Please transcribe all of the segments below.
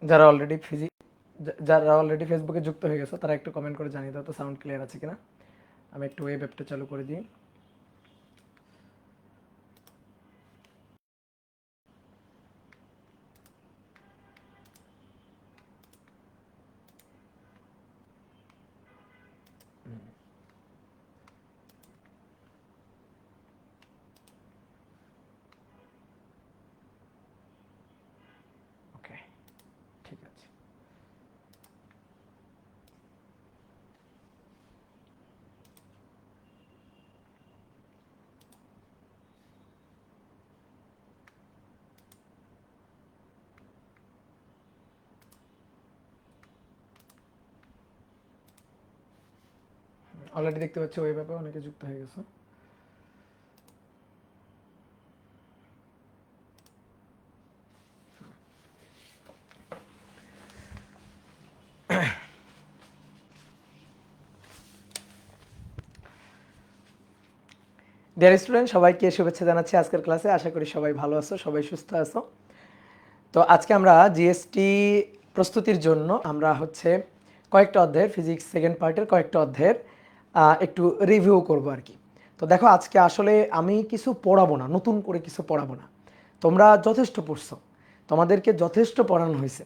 যারা অলরেডি ফেসবুকে যুক্ত হয়ে গেছে তারা একটু কমেন্ট করে জানিয়ে দাও তো সাউন্ড ক্লিয়ার আছে কিনা। আমি একটু ওয়েব অ্যাপটা চালু করে দিই। ওকে, ঠিক আছে। অলরেডি দেখতে পাচ্ছি ওয়েব অ্যাপে অনেকে যুক্ত হয়ে গেছে। ডিয়ার স্টুডেন্ট, সবাইকে শুভেচ্ছা জানাচ্ছি আজকের ক্লাসে। আশা করি সবাই ভালো আছো, সবাই সুস্থ আছো। তো আজকে আমরা জিএসটি প্রস্তুতির জন্য আমরা কয়েকটা অধ্যায়ের ফিজিক্স সেকেন্ড পার্টের কয়েকটা অধ্যায়ের একটু রিভিউ করব আর কি। তো দেখো, আজকে আসলে আমি কিছু পড়াবো না, নতুন করে কিছু পড়াবো না। তোমরা যথেষ্ট পড়ছো, তোমাদেরকে যথেষ্ট পড়ানো হয়েছে।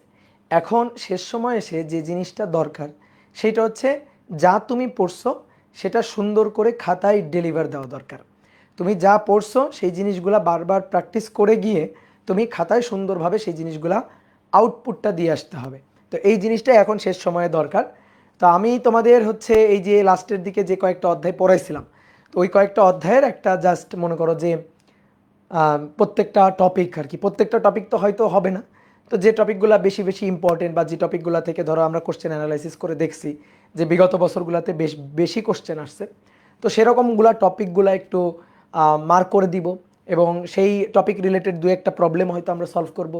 এখন শেষ সময় এসে যে জিনিসটা দরকার সেটা হচ্ছে, যা তুমি পড়ছো সেটা সুন্দর করে খাতায় ডেলিভার দেওয়া দরকার। তুমি যা পড়ছো সেই জিনিসগুলা বারবার প্র্যাকটিস করে গিয়ে তুমি খাতায় সুন্দরভাবে সেই জিনিসগুলা আউটপুটটা দিয়ে আসতে হবে। তো এই জিনিসটা এখন শেষ সময়ে দরকার। তো আমি তোমাদের এই যে লাস্টের দিকে যে কয়েকটা অধ্যায় পড়াইছিলাম, তো ওই কয়েকটা অধ্যায়ের একটা জাস্ট মনে করো যে প্রত্যেকটা টপিক আর কি, প্রত্যেকটা টপিক তো হয়তো হবে না, তো যে টপিকগুলো বেশি বেশি ইম্পর্টেন্ট বা যে টপিকগুলো থেকে ধরো আমরা কোশ্চেন অ্যানালাইসিস করে দেখছি যে বিগত বছরগুলোতে বেশি কোশ্চেন আসছে, তো সেরকমগুলা টপিকগুলো একটু মার্ক করে দিব এবং সেই টপিক রিলেটেড দু একটা প্রবলেম হয়তো আমরা সলভ করব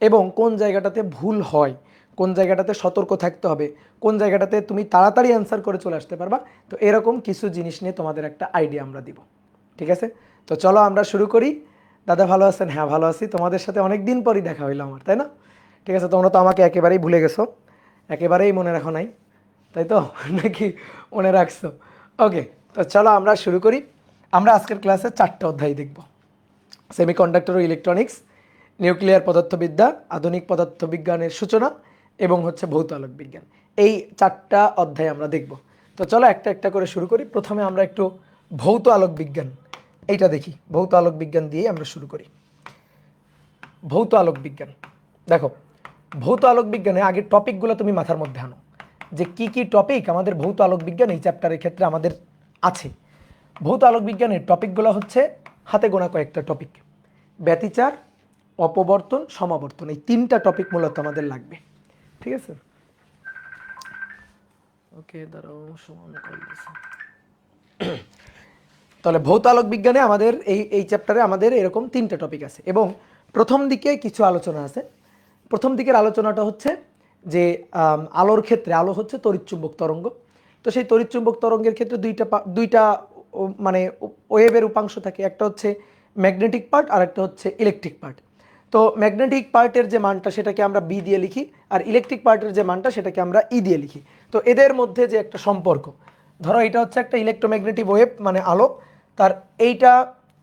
এবং কোন জায়গাটাতে ভুল হয়, কোন জায়গাটাতে সতর্ক থাকতে হবে, কোন জায়গাটাতে তুমি তাড়াতাড়ি অ্যান্সার করে চলে আসতে পারবা, তো এরকম কিছু জিনিস নিয়ে তোমাদের একটা আইডিয়া আমরা দিব। ঠিক আছে, তো চলো আমরা শুরু করি। দাদা ভালো আছেন? হ্যাঁ ভালো আছি, তোমাদের সাথে অনেক দিন পরই দেখা হইলো আমার, তাই না? ঠিক আছে, তোমরা তো আমাকে একেবারেই ভুলে গেছো, একেবারেই মনে রাখো নাই, তাই তো? নাকি মনে রাখছো? ওকে, তো চলো আমরা শুরু করি। আমরা আজকের ক্লাসে 4টা অধ্যায় দেখব: সেমিকন্ডাক্টর ও ইলেকট্রনিক্স, নিউক্লিয়ার পদার্থবিদ্যা, আধুনিক পদার্থবিজ্ঞানের সূচনা এবং ভৌত আলোক বিজ্ঞান। এই 4টা অধ্যায় আমরা দেখব। তো চলো একটা একটা করে শুরু করি। প্রথমে আমরা একটু ভৌত আলোক বিজ্ঞান এইটা দেখি। ভৌত আলোক বিজ্ঞান দিয়ে আমরা শুরু করি। ভৌত আলোক বিজ্ঞান, দেখো, ভৌত আলোক বিজ্ঞানে আগে টপিকগুলো তুমি মাথার মধ্যে আনো যে কি কি টপিক আমাদের ভৌত আলোক বিজ্ঞান এই চ্যাপ্টারের ক্ষেত্রে আমাদের আছে। ভৌত আলোক বিজ্ঞানের টপিকগুলো হাতে গোনা কয়েকটা টপিক: ব্যতিচার, অপবর্তন, সমাবর্তন। এই 3টা টপিক মূলত আমাদের লাগবে। ঠিক আছে, ওকে দাঁড়াও, সমান করে দিয়েছি। তাহলে ভৌত আলোক বিজ্ঞানে আমাদের এই চ্যাপ্টারে আমাদের এরকম 3টা টপিক আছে এবং প্রথম দিকে কিছু আলোচনা আছে। প্রথম দিকের আলোচনাটা যে আলোর ক্ষেত্রে আলো তড়িৎচুম্বক তরঙ্গ। তো সেই তড়িৎচুম্বক তরঙ্গের ক্ষেত্রে দুইটা মানে ওয়েভের উপাংশ থাকে, একটা ম্যাগনেটিক পার্ট আর একটা ইলেকট্রিক পার্ট। তো ম্যাগনেটিক পার্টের যে মানটা সেটাকে আমরা বি দিয়ে লিখি, আর ইলেকট্রিক পার্টের যে মানটা সেটাকে আমরা ই দিয়ে লিখি। তো এদের মধ্যে যে একটা সম্পর্ক, ধরো এটা একটা ইলেকট্রোম্যাগনেটিক ওয়েভ মানে আলো, তার এইটা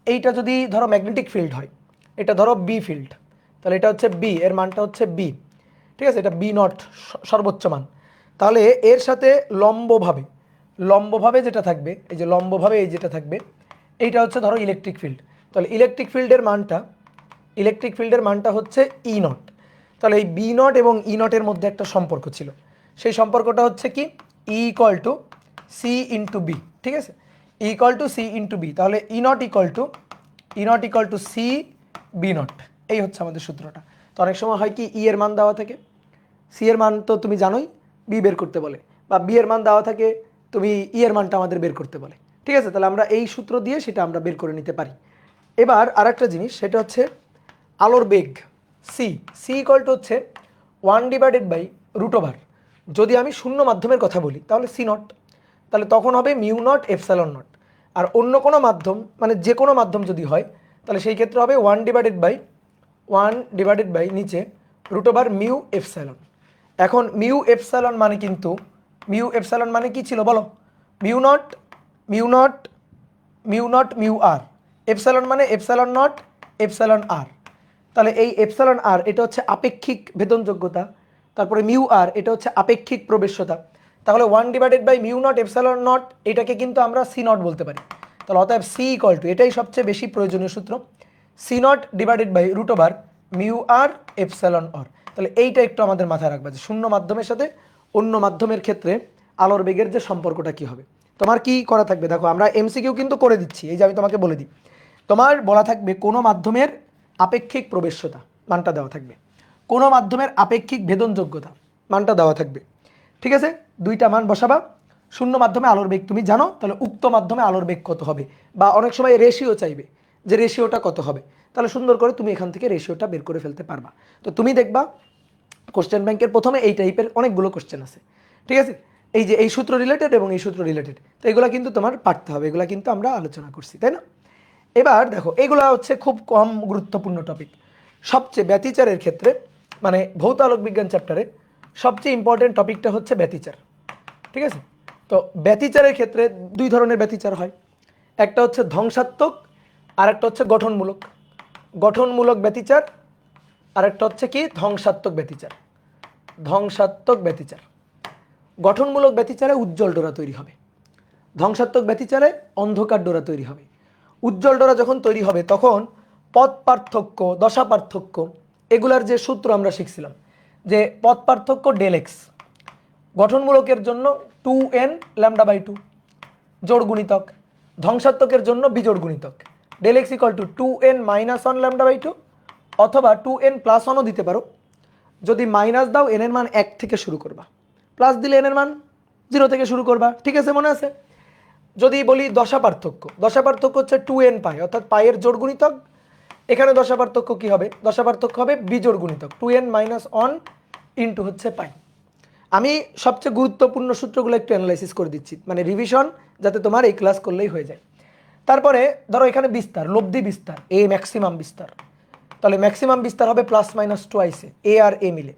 এইটা যদি ধরো ম্যাগনেটিক ফিল্ড হয়, এটা ধরো বি ফিল্ড, তাহলে এটা বি, এর মানটা বি। ঠিক আছে, এটা বি নট সর্বোচ্চ মান। তাহলে এর সাথে লম্বভাবে লম্বভাবে যেটা থাকবে, এই যে লম্বভাবে এই যেটা থাকবে, এইটা ধরো ইলেকট্রিক ফিল্ড। তাহলে ইলেকট্রিক ফিল্ডের মানটা ই নট। তাহলে এই বি নট এবং ই নটের মধ্যে একটা সম্পর্ক ছিল, সেই সম্পর্কটা কি, E equal to C into B. ঠিক আছে, E equal to C into B. তাহলে E not equal to C B not, এই আমাদের সূত্রটা। তো অনেক সময় হয় কি, ই এর মান দেওয়া থাকে, সি এর মান তো তুমি জানোই বি বের করতে বলে, বা বি এর মান দেওয়া থাকে, তুমি ই এর মানটা আমাদের বের করতে বলে। ঠিক আছে, তাহলে আমরা এই সূত্র দিয়ে সেটা আমরা বের করে নিতে পারি। এবার আর একটা জিনিস, সেটা আলোর বেগ সি। সি ইকুয়াল টু 1/√ওভার, যদি আমি শূন্য মাধ্যমের কথা বলি তাহলে সি নট, তাহলে তখন হবে মিউ নট এপসাইলন নট। আর অন্য কোনো মাধ্যম মানে যে কোনো মাধ্যম যদি হয় তাহলে সেই ক্ষেত্রে হবে 1/নিচে রুট ওভার মিউ এপসাইলন। এখন মিউ এপসাইলন মানে কি ছিল বলো? Mu not mu not mu not mu R, epsilon মানে এপসাইলন নট এপসাইলন আর। তাহলে এই এপসাইলন আর এটা হচ্ছে আপেক্ষিক ভেদনযোগ্যতা, তারপরে মিউ আর এটা হচ্ছে আপেক্ষিক প্রবেশ্যতা। তাহলে 1/মিউ নট এপসাইলন নট এটাকে কিন্তু আমরা সি নট বলতে পারি। তাহলে অতএব সি ইকুয়াল টু, এটাই সবচেয়ে বেশি প্রয়োজনীয় সূত্র, C not divided by root over mu R epsilon R. তাহলে এইটা একটু আমাদের মাথায় রাখবা যে শূন্য মাধ্যমের সাথে অন্য মাধ্যমের ক্ষেত্রে আলোর বেগের যে সম্পর্কটা কি হবে। তোমার কি করা থাকবে দেখো, আমরা এমসিকিউ কিন্তু করে দিচ্ছি, এই যে আমি তোমাকে বলে দিই, তোমার বলা থাকবে কোনো মাধ্যমের আপেক্ষিক প্রবেশ্যতা মানটা দেওয়া থাকবে, কোনো মাধ্যমের আপেক্ষিক ভেদনযোগ্যতা মানটা দেওয়া থাকবে, ঠিক আছে? দুইটা মান বসাবা। শূন্য মাধ্যমে আলোর বেগ তুমি জানো, তাহলে উক্ত মাধ্যমে আলোর বেগ কত হবে, বা অনেক সময় রেশিও চাইবে যে রেশিওটা কত হবে, তাহলে সুন্দর করে তুমি এখান থেকে রেশিওটা বের করে ফেলতে পারবা। তো তুমি দেখবা কোশ্চেন ব্যাংকের প্রথমে এই টাইপের অনেকগুলো কোশ্চেন আছে, ঠিক আছে? এই যে এই সূত্র রিলেটেড এবং এই সূত্র রিলেটেড, তো এগুলো কিন্তু তোমার পারতে হবে, এগুলো কিন্তু আমরা আলোচনা করছি, তাই না? এবার দেখো এগুলো হচ্ছে খুব কম গুরুত্বপূর্ণ টপিক। সবচেয়ে ব্যতিচারের ক্ষেত্রে মানে ভৌত আলোক বিজ্ঞান চ্যাপ্টারে সবচেয়ে ইম্পর্টেন্ট টপিকটা হচ্ছে ব্যতিচার, ঠিক আছে? তো ব্যতিচারের ক্ষেত্রে দুই ধরনের ব্যতিচার হয়, একটা হচ্ছে ধ্বংসাত্মক আর একটা হচ্ছে গঠনমূলক। গঠনমূলক ব্যতিচার আর একটা হচ্ছে কি ধ্বংসাত্মক ব্যতিচার। ধ্বংসাত্মক ব্যতিচার, গঠনমূলক ব্যতিচারে উজ্জ্বল ডোরা তৈরি হবে, ধ্বংসাত্মক ব্যতিচারে অন্ধকার ডোরা তৈরি হবে। উজ্জ্বল ডোরা যখন তৈরি হবে তখন পথ পার্থক্য, দশা পার্থক্য, এগুলার যে সূত্র আমরা শিখছিলাম যে পথ পার্থক্য ডেল এক্স, গঠনমূলকের জন্য 2n λ/2 জোড় গুণিতক, ধ্বংসাত্মকের জন্য বিজোড় গুণিতক, del x equal to 2n - 1 λ/2 অথবা 2n + 1ও দিতে পারো। যদি মাইনাস দাও n এর মান 1 থেকে শুরু করবা, প্লাস দিলে n এর মান 0 থেকে শুরু করবা, ঠিক আছে? মনে আছে? যদি বলি দশা পার্থক্য, দশা পার্থক্য হচ্ছে 2n পাই, অর্থাৎ পাইয়ের জোড় গুণিতক। এখানে দশা পার্থক্য কি হবে? দশা পার্থক্য হবে বিজোড় গুণিতক 2n - 1 ইন্টু হচ্ছে পাই। আমি সবচেয়ে গুরুত্বপূর্ণ সূত্রগুলো একটু অ্যানালাইসিস করে দিচ্ছি, মানে রিভিশন যাতে তোমার এই ক্লাস করলেই হয়ে যায়। তারপরে ধরো এখানে বিস্তার, লব্ধি বিস্তার, এ ম্যাক্সিমাম বিস্তার, তাহলে ম্যাক্সিমাম বিস্তার হবে ± টুয়াইসে, এ আর এ মিলে।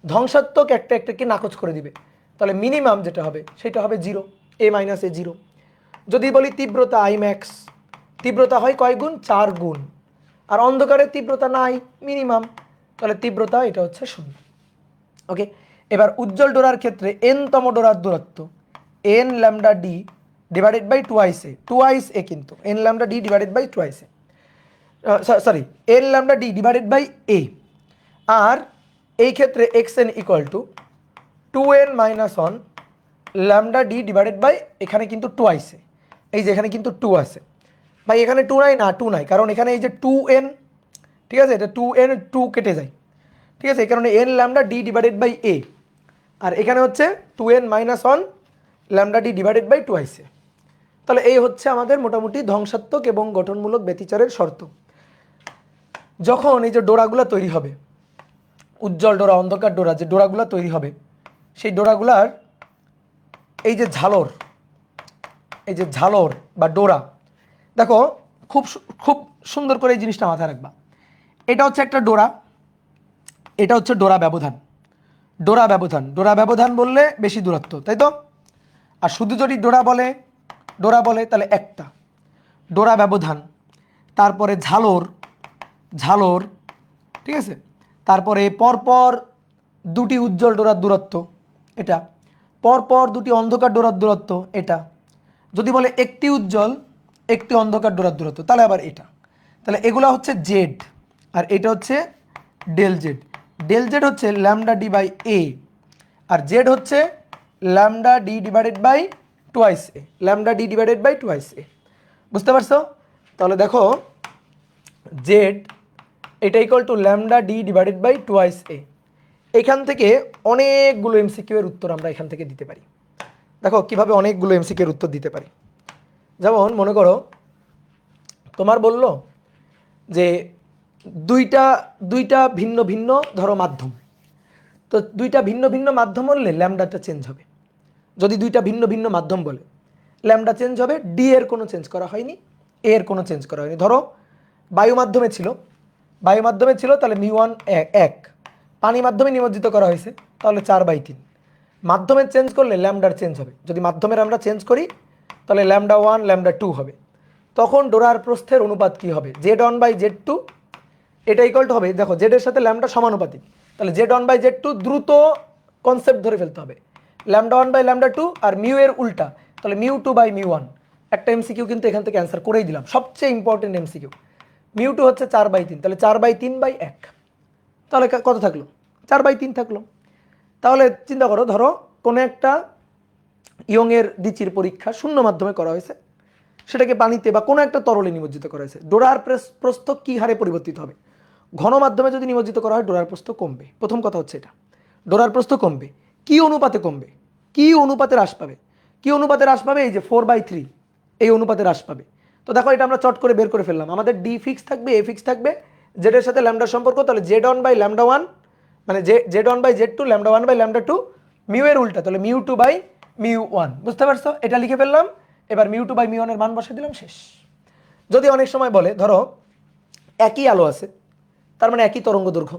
ধ্বংসাত্মক একটা একটাকে নাকচ করে দিবে, তাহলে মিনিমাম যেটা হবে সেটা হবে 0, a - a 0। যদি বলি তীব্রতা আই ম্যাক্স, তীব্রতা হয় কয় গুণ? 4 গুণ, আর অন্ধকারের তীব্রতা নাই, মিনিমাম, তাহলে তীব্রতা এটা হচ্ছে 0। ওকে, এবার উজ্জ্বল ডোরার ক্ষেত্রে n তম ডোরার দূরত্ব n λd divided by twice A, কিন্তু n λd divided by twice A, sorry n λd divided by a, আর এই ক্ষেত্রে xn equal to 2n - 1 λd divided by, এখানে কিন্তু টুয়াইস এ, এই যে এখানে কিন্তু 2 আছে ভাই, এখানে 2 নাই না, 2 নাই, কারণ এখানে এই যে 2n, ঠিক আছে, এটা 2n 2 কেটে যায়, ঠিক আছে, এই কারণে n λd divided by a, আর এখানে হচ্ছে 2n - 1 λd divided by twice এ। তাহলে এই হচ্ছে আমাদের মোটামুটি ধ্বংসাত্মক এবং গঠনমূলক ব্যতিচারের শর্ত। যখন এই যে ডোরাগুলো তৈরি হবে, উজ্জ্বল ডোরা, অন্ধকার ডোরা, যে ডোরাগুলো তৈরি হবে, সেই ডোরাগুলার এই যে ঝালর, এই যে ঝালর বা ডোরা, দেখো খুব খুব সুন্দর করে এই জিনিসটা মাথায় রাখবা। এটা হচ্ছে একটা ডোরা, এটা হচ্ছে ডোরা ব্যবধান, ডোরা ব্যবধান, ডোরা ব্যবধান বললে বেশি দূরত্ব, তাই তো? আর শুধু যদি ডোরা বলে তাহলে একটা ডোরা ব্যবধান, তারপরে ঝালর, ঝালর, ঠিক আছে, তারপরে পরপর দুটি উজ্জ্বল ডোরার দূরত্ব এটা, পরপর দুটি অন্ধকার ডোরার দূরত্ব এটা, যদি বলে একটি উজ্জ্বল একটি অন্ধকার ডোরার দূরত্ব তাহলে আবার এটা, তাহলে এগুলো হচ্ছে জেড, আর এটা হচ্ছে ডেল জেড। ডেল জেড হচ্ছে λd by A, R Z হচ্ছে λd divided by twice A, λd divided by twice A. বুঝতে পারছো? তাহলে দেখো জেড এটা equal to λd divided by twice A. এখান থেকে অনেকগুলো এমসিকিউ এর উত্তর আমরা এখান থেকে দিতে পারি। দেখো কিভাবে অনেকগুলো এমসিকিউ এর উত্তর দিতে পারি। যেমন মনে করো তোমার বললো যে দুইটা ভিন্ন ভিন্ন ধরো মাধ্যম, তো দুইটা ভিন্ন ভিন্ন মাধ্যম বললে ল্যামডাটা চেঞ্জ হবে। যদি দুইটা ভিন্ন ভিন্ন মাধ্যম বলে ল্যামডা চেঞ্জ হবে, ডি এর কোনো চেঞ্জ করা হয়নি, এ এর কোনো চেঞ্জ করা হয়নি। ধরো বায়ু মাধ্যমে ছিল তাহলে μ1 1, পানি মাধ্যমে নিমজ্জিত করা হয়েছে, তাহলে 4/3। মাধ্যমে চেঞ্জ করলে ল্যামডার চেঞ্জ হবে। যদি মাধ্যমের আমরা চেঞ্জ করি তাহলে λ1 λ2 হবে। তখন ডোরার প্রস্থের অনুপাত কি হবে? Z1/Z2 এটা ইকুয়াল টু হবে, দেখো জেডের সাথে ল্যামডা সমানুপাতিক, তাহলে Z1/Z2 দ্রুত কনসেপ্ট ধরে ফেলতে হবে, λ1/λ2 আর মিউ এর উল্টা, তাহলে μ2/μ1। একটা এমসিকিউ কিন্তু এখান থেকে অ্যান্সার করেই দিলাম, সবচেয়ে ইম্পর্টেন্ট এমসিকিউ। μ2 হচ্ছে 4/3, তাহলে 4/3/1, তাহলে কত থাকলো? 4/3 থাকলো। তাহলে চিন্তা করো, ধরো কোনো একটা ইয়ংয়ের দ্বিচির পরীক্ষা শূন্য মাধ্যমে করা হয়েছে, সেটাকে পানিতে বা কোনো একটা তরলে নিমজ্জিত করা হয়েছে। ডোরার প্রস্থ কী হারে পরিবর্তিত হবে? ঘন মাধ্যমে যদি নিমজ্জিত করা হয় ডোরার প্রস্থ কমবে। প্রথম কথা হচ্ছে এটা, ডোরার প্রস্থ কমবে। কী অনুপাতে কমবে? কী অনুপাতে হ্রাস পাবে? কী অনুপাতে হ্রাস পাবে? এই যে 4/3 এই অনুপাতে হ্রাস পাবে। তো দেখো এটা আমরা চট করে বের করে ফেললাম। আমাদের ডি ফিক্স থাকবে, এ ফিক্স থাকবে, জেডের সাথে ল্যামডার সম্পর্ক, তাহলে Z1/λ1 মানে Z1/Z2 λ1/λ2, মিউ এর উল্টা, তাহলে μ2/μ1। বুঝতে পারছো? এটা লিখে ফেললাম। এবার μ2/μ1 এর মান বসিয়ে দিলাম, শেষ। যদি অনেক সময় বলে, ধরো একই আলো আছে, তার মানে একই তরঙ্গ দৈর্ঘ্য,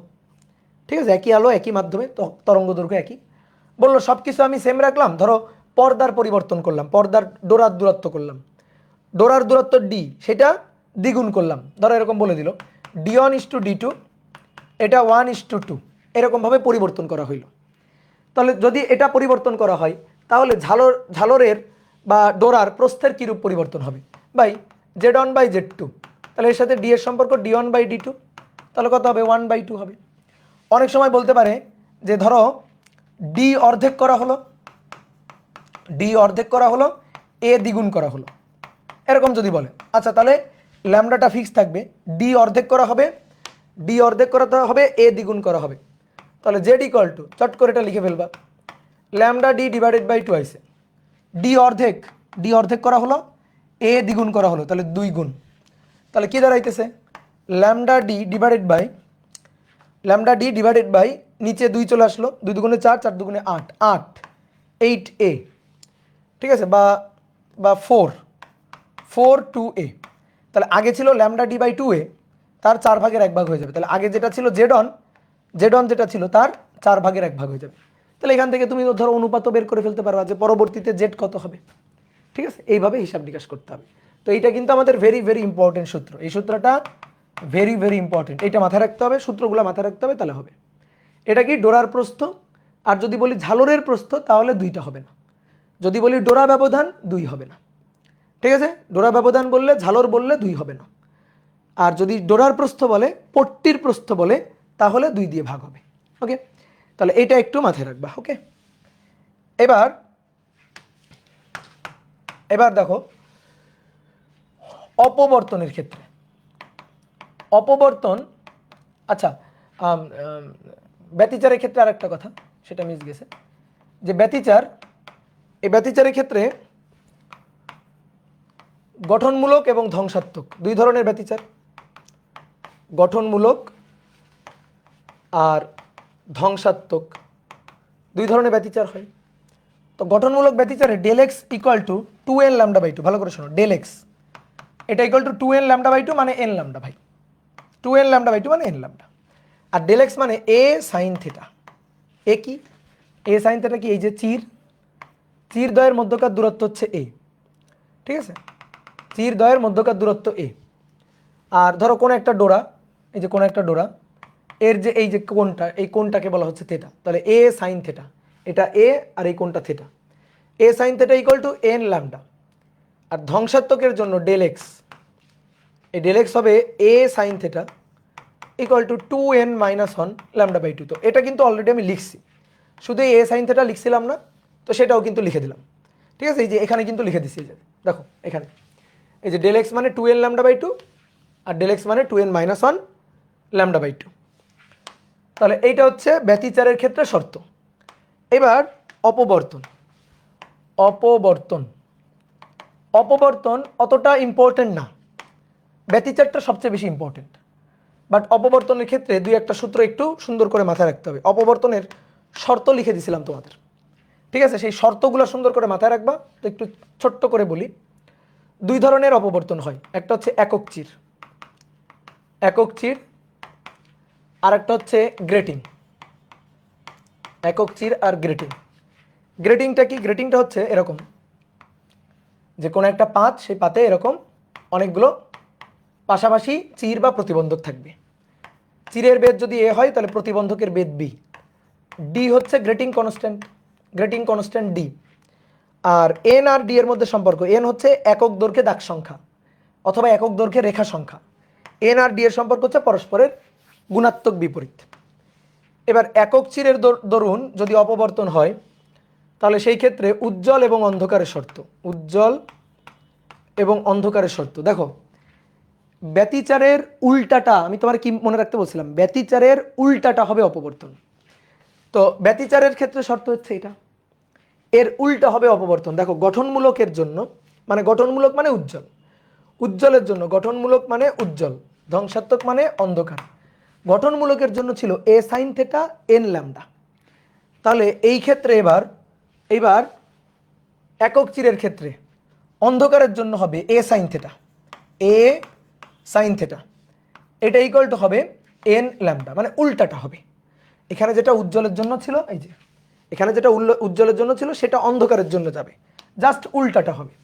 ঠিক আছে, একই আলো একই মাধ্যমে তরঙ্গ দৈর্ঘ্য একই, বললো সব কিছু আমি সেম রাখলাম, ধরো পর্দার পরিবর্তন করলাম, পর্দার ডোরার দূরত্ব করলাম, ডোরার দূরত্ব ডি, সেটা দ্বিগুণ করলাম, ধরো এরকম বলে দিল D1:D2, এটা 1:2, এরকমভাবে পরিবর্তন করা হইল। তাহলে যদি এটা পরিবর্তন করা হয়, তাহলে ঝালরের বা ডোরার প্রস্থের কীরূপ পরিবর্তন হবে? ভাই Z1/Z2, তাহলে এর সাথে ডি এর সম্পর্ক D1/D2, তাহলে কত হবে? 1/2 হবে। অনেক সময় বলতে পারে যে ধরো ডি অর্ধেক করা হলো, ডি অর্ধেক করা হলো, এ দ্বিগুণ করা হলো, এরকম যদি বলে, আচ্ছা তাহলে ল্যামডাটা ফিক্স থাকবে, ডি অর্ধেক করা হবে, ডি অর্ধেক করাতে হবে, এ দ্বিগুণ করা হবে, তাহলে জেড ইকুয়াল টু, চট করে এটা লিখে ফেলবা, λD/2 আইছে, ডি অর্ধেক করা হলো, এ দ্বিগুণ করা হলো, তাহলে 2 গুণ, তাহলে কি দাঁড়াইতেছে? λD/, নিচে 2 চলে আসলো, 2 দুগুণে 4, 4 দুগুণে 8, 8a, ঠিক আছে, বা 4 2a। তাহলে আগে ছিল λD/2a, তার 4/1 হয়ে যাবে। তাহলে আগে যেটা ছিল Z1 যেটা ছিল তার 4/1 হয়ে যাবে। তাহলে এখান থেকে তুমি ধরো অনুপাতও বের করে ফেলতে পারবা যে পরবর্তীতে জেড কত হবে, ঠিক আছে। এইভাবে হিসাব নিকাশ করতে হবে। তো এইটা কিন্তু আমাদের ভেরি ভেরি ইম্পর্টেন্ট সূত্র, এই সূত্রটা ভেরি ভেরি ইম্পর্টেন্ট, এটা মাথায় রাখতে হবে, সূত্রগুলো মাথায় রাখতে হবে, তাহলে হবে। এটা কি? ডোরার প্রস্থ। আর যদি বলি ঝালরের প্রস্থ, তাহলে 2টা হবে না। যদি বলি ডোরা ব্যবধান, 2 হবে না, ঠিক আছে। ডোরা ব্যবধান বললে, ঝালর বললে 2 হবে না। আর যদি ডোরার প্রস্থ বলে, পট্টির প্রস্থ বলে, তাহলে 2 দিয়ে ভাগ হবে। ওকে, তাহলে এটা একটু মাথায় রাখবা। ওকে, এবার দেখো অপবর্তনের ক্ষেত্রে, অপবর্তন, আচ্ছা ব্যতিচারের ক্ষেত্রে আর একটা কথা, সেটা মিস গেছে, যে ব্যতিচার, এই ব্যতিচারের ক্ষেত্রে গঠনমূলক এবং ধ্বংসাত্মক 2 ধরনের ব্যতিচার, গঠনমূলক আর ধ্বংসাত্মক 2 ধরনের ব্যতিচার হয়। তো গঠনমূলক ব্যতিচারে ΔX ইকুয়াল টু 2n λ/2, ভালো করে শোনো, ΔX এটা ইকুয়াল টু 2n λ/2 মানে n λ ভাই, 2n λ/2 মানে n λ। আর ΔX মানে a sin থিটা। এ কি? a sin থিটা কি? এই যে চির দ্বয়ের মধ্যকার দূরত্ব হচ্ছে a, ঠিক আছে, চির দ্বয়ের মধ্যকার দূরত্ব a। আর ধরো কোন একটা ডোরা, এই যে কোন একটা ডোরা, এর যে এই যে কোণটা, এই কোণটাকে বলা হচ্ছে থিটা, তাহলে a sin থিটা, এটা a আর এই কোণটা theta, a sin theta equal to n λ। আর ধ্বংসাত্মকের জন্য ΔX, এই ΔX হবে a sin theta equal to 2n - 1 λ/2। তো এটা কিন্তু অলরেডি আমি লিখছি, শুধু এই a sin থিটা লিখছিলাম না, তো সেটাও কিন্তু লিখে দিলাম, ঠিক আছে। এই যে এখানে কিন্তু লিখে দিচ্ছি, এই যে দেখো এখানে, এই যে ΔX মানে 2n λ/2 আর ΔX মানে 2n - 1 λ/2। তাহলে এইটা হচ্ছে ব্যতিচারের ক্ষেত্রে শর্ত। এবার অপবর্তন, অপবর্তন অতটা ইম্পর্টেন্ট না, ব্যতিচারটা সবচেয়ে বেশি ইম্পর্টেন্ট। বাট অপবর্তনের ক্ষেত্রে 2-1টা সূত্র একটু সুন্দর করে মাথায় রাখতে হবে। অপবর্তনের শর্ত লিখে দিছিলাম তোমাদের, ঠিক আছে, সেই শর্তগুলো সুন্দর করে মাথায় রাখবা। তো একটু ছোট্ট করে বলি, 2 ধরনের অপবর্তন হয়, একটা হচ্ছে একক চির, আর একটা হচ্ছে গ্রেটিং। একক চির আর গ্রেটিং। গ্রেটিংটা কি? গ্রেটিংটা হচ্ছে এরকম, যে কোনো একটা পাত, সেই পাতে এরকম অনেকগুলো পাশাপাশি চির বা প্রতিবন্ধক থাকবে। চিরের বেদ যদি এ হয় তাহলে প্রতিবন্ধকের বেদ বি। ডি হচ্ছে grating constant, grating constant D. আর এন আর ডি এর মধ্যে সম্পর্ক, এন হচ্ছে একক দৈর্ঘ্যে দাগ সংখ্যা অথবা একক দৈর্ঘ্যে রেখা সংখ্যা। এন আর ডি এর সম্পর্ক হচ্ছে পরস্পরের গুণাত্মক বিপরীত। এবার একক চিরের দরুন যদি অপবর্তন হয় তাহলে সেই ক্ষেত্রে উজ্জ্বল এবং অন্ধকারের শর্ত, উজ্জ্বল এবং অন্ধকারের শর্ত। দেখো ব্যতিচারের উল্টাটা আমি তোমার কি মনে রাখতে বলছিলাম, ব্যতিচারের উল্টাটা হবে অপবর্তন। তো ব্যতিচারের ক্ষেত্রে শর্ত হচ্ছে এটা, এর উল্টা হবে অপবর্তন। দেখো গঠনমূলকের জন্য, মানে গঠনমূলক মানে উজ্জ্বল, উজ্জ্বলের জন্য গঠনমূলক মানে উজ্জ্বল, ধ্বংসাত্মক মানে অন্ধকার। গঠনমূলকের জন্য ছিল এ সাইন থেটা এন ল্যামডা। তাহলে এই ক্ষেত্রে এইবার একক চিরের ক্ষেত্রে অন্ধকারের জন্য হবে এ সাইন থেটা, এ সাইন থেটা, এটা ইকুয়াল টু হবে এন ল্যামডা, মানে উল্টাটা হবে। এখানে যেটা উজ্জ্বলের জন্য ছিল, এই যে এখানে যেটা উজ্জ্বলের জন্য ছিল সেটা অন্ধকারের জন্য যাবে, জাস্ট উল্টাটা হবে।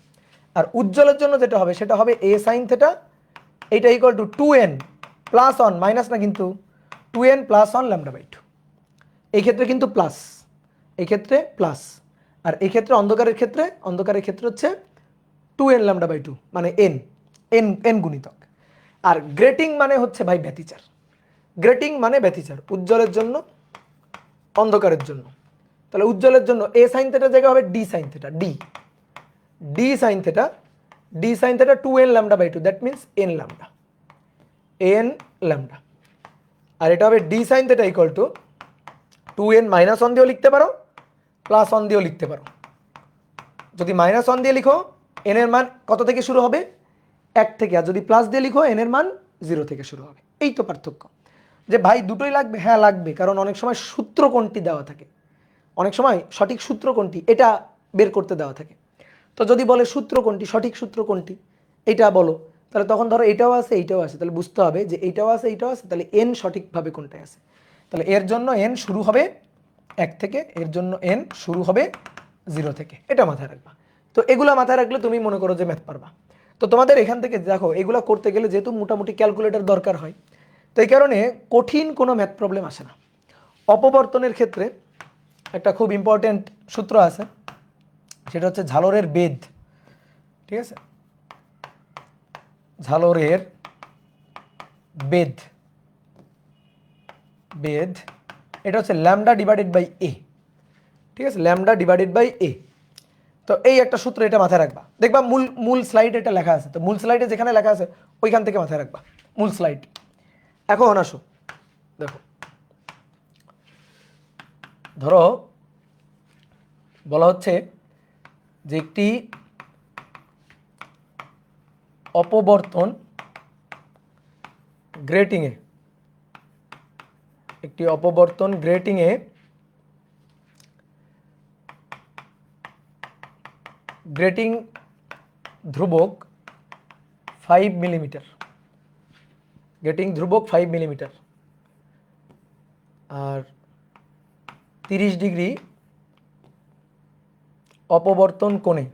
আর উজ্জ্বলের জন্য যেটা হবে সেটা হবে এ সাইন থেটা, এটা equal to 2n plus on, minus না কিন্তু, 2n plus on lambda by 2। এই ক্ষেত্রে কিন্তু প্লাস, এই ক্ষেত্রে প্লাস, আর এই ক্ষেত্রে অন্ধকারের ক্ষেত্রে হচ্ছে 2n ল্যামডা বাই 2, মানে এন এন এন গুণিতক। আর গ্রেটিং মানে হচ্ছে ভাই ব্যতিচার, গ্রেটিং মানে ব্যতিচার, উজ্জ্বলের জন্য অন্ধকারের জন্য। তাহলে উজ্জ্বলের জন্য এ সাইন থেটার জায়গায় হবে D sine theta, D sine theta, D sine theta 2n lambda by 2, that means N lambda, N lambda. আর এটা হবে D sine theta equal to 2n minus one দিয়েও লিখতে পারো, প্লাস অন দিয়েও লিখতে পারো। যদি মাইনাস অন দিয়ে লিখো এন এর মান কত থেকে শুরু হবে? 1 থেকে, আর যদি প্লাস দিয়ে লিখো এন এর মান 0 থেকে শুরু হবে। এই তো পার্থক্য। যে ভাই দুটোই লাগবে, হ্যাঁ লাগবে, কারণ অনেক সময় সূত্র কোনটি দেওয়া থাকে, অনেক সময় সঠিক সূত্র কোনটি এটা বের করতে দেওয়া থাকে। তো যদি বলে সূত্র কোনটি, সঠিক সূত্র কোনটি এটা বলো, তাহলে তখন ধরো এইটাও আছে এইটাও আছে, তাহলে বুঝতে হবে যে এইটাও আছে এইটাও আছে, তাহলে এন সঠিকভাবে কোনটায় আছে। তাহলে এর জন্য এন শুরু হবে 1 থেকে, এর জন্য এন শুরু হবে 0 থেকে, এটা মাথায় রাখবা। তো এগুলা মাথায় রাখলে তুমি মনে করো যে ম্যাথ পারবা। তো তোমাদের এখান থেকে দেখো এগুলা করতে গেলে যেহেতু মোটামুটি ক্যালকুলেটর দরকার হয়, তো এই কারণে কঠিন কোনো ম্যাথ প্রবলেম আসে না। অপবর্তনের ক্ষেত্রে একটা খুব ইম্পর্টেন্ট সূত্র আছে, সেটা হচ্ছে ঝালরের বেদ। ঠিক আছে, ঝালরের বেদ, বেদ এটা হচ্ছে ল্যামডা ডিভাইডেড বাই এ। ঠিক আছে, ল্যামডা ডিভাইডেড বাই এ। তো এই একটা সূত্র, এটা মাথায় রাখবা। দেখবা মূল স্লাইডে এটা লেখা আছে, তো মূল স্লাইডে যেখানে লেখা আছে ওইখান থেকে মাথায় রাখবা মূল স্লাইড। এখন আসো দেখো, ধরো বলা হচ্ছে যে একটি অপবর্তন গ্রেটিংয়ে, একটি অপবর্তন গ্রেটিংয়ে গ্রেটিং ধ্রুবক 5 মিলিমিটার, গ্রেটিং ধ্রুবক 5 মিলিমিটার, আর 30 ডিগ্রি অপবর্তন কোণে,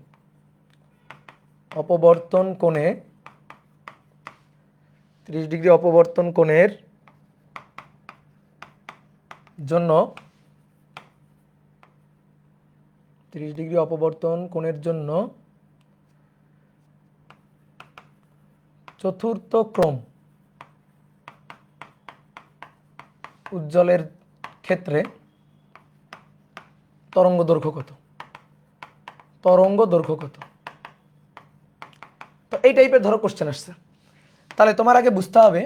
অপবর্তন কোণে 30 ডিগ্রি অপবর্তন কোণের জন্য, 30 ডিগ্রি অপবর্তন কোণের জন্য চতুর্থ ক্রম উজ্জ্বলের ক্ষেত্রে তরঙ্গ দৈর্ঘ্য কত, তরঙ্গ দৈর্ঘ্য কত। তো এই টাইপের ধরো কোশ্চেন আসছে, তাহলে তোমার আগে বুঝতে হবে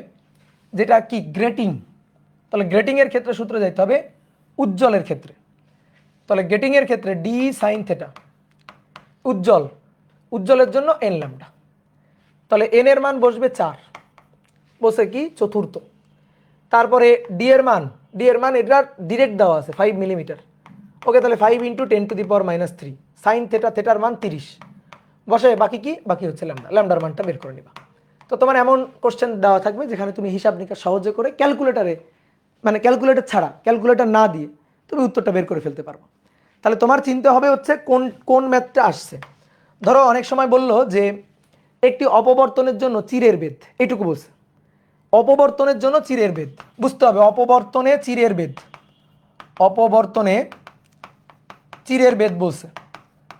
যেটা কি গ্রেটিং। তাহলে গ্রেটিং এর ক্ষেত্রে সূত্র যাইতে হবে উজ্জ্বলের ক্ষেত্রে। তাহলে গ্রেটিং এর ক্ষেত্রে ডি সাইন থেটা, উজ্জ্বল, উজ্জ্বলের জন্য এন ল্যামডা। তাহলে এন এর মান বসবে 4, বসে কি চতুর্থ। তারপরে ডি এর মান, এটা ডিরেক্ট দেওয়া আছে 5 মিলিমিটার। ওকে, তাহলে 5 ইন্টু 10⁻³ সাইন থেটা, থেটার মান 30 বসে, বাকি কি, বাকি হচ্ছে ল্যামডা, ল্যামডার মানটা বের করে নিবা। তো তোমার এমন কোশ্চেন দেওয়া থাকবে যেখানে তুমি হিসাব নিকাশ সহজে করে ক্যালকুলেটারে, মানে ক্যালকুলেটর ছাড়া, ক্যালকুলেটর না দিয়ে তুমি উত্তরটা বের করে ফেলতে পারবো। তাহলে তোমার চিন্তা হবে হচ্ছে কোন কোন ম্যাথটা আসছে। ধরো অনেক সময় বললো যে একটি অপবর্তনের জন্য চিরের বেদ, এইটুকু বলছে, অপবর্তনের জন্য চিরের বেদ। বুঝতে হবে অপবর্তনে চিরের বেদ, অপবর্তনে চিরের বেদ বলছে।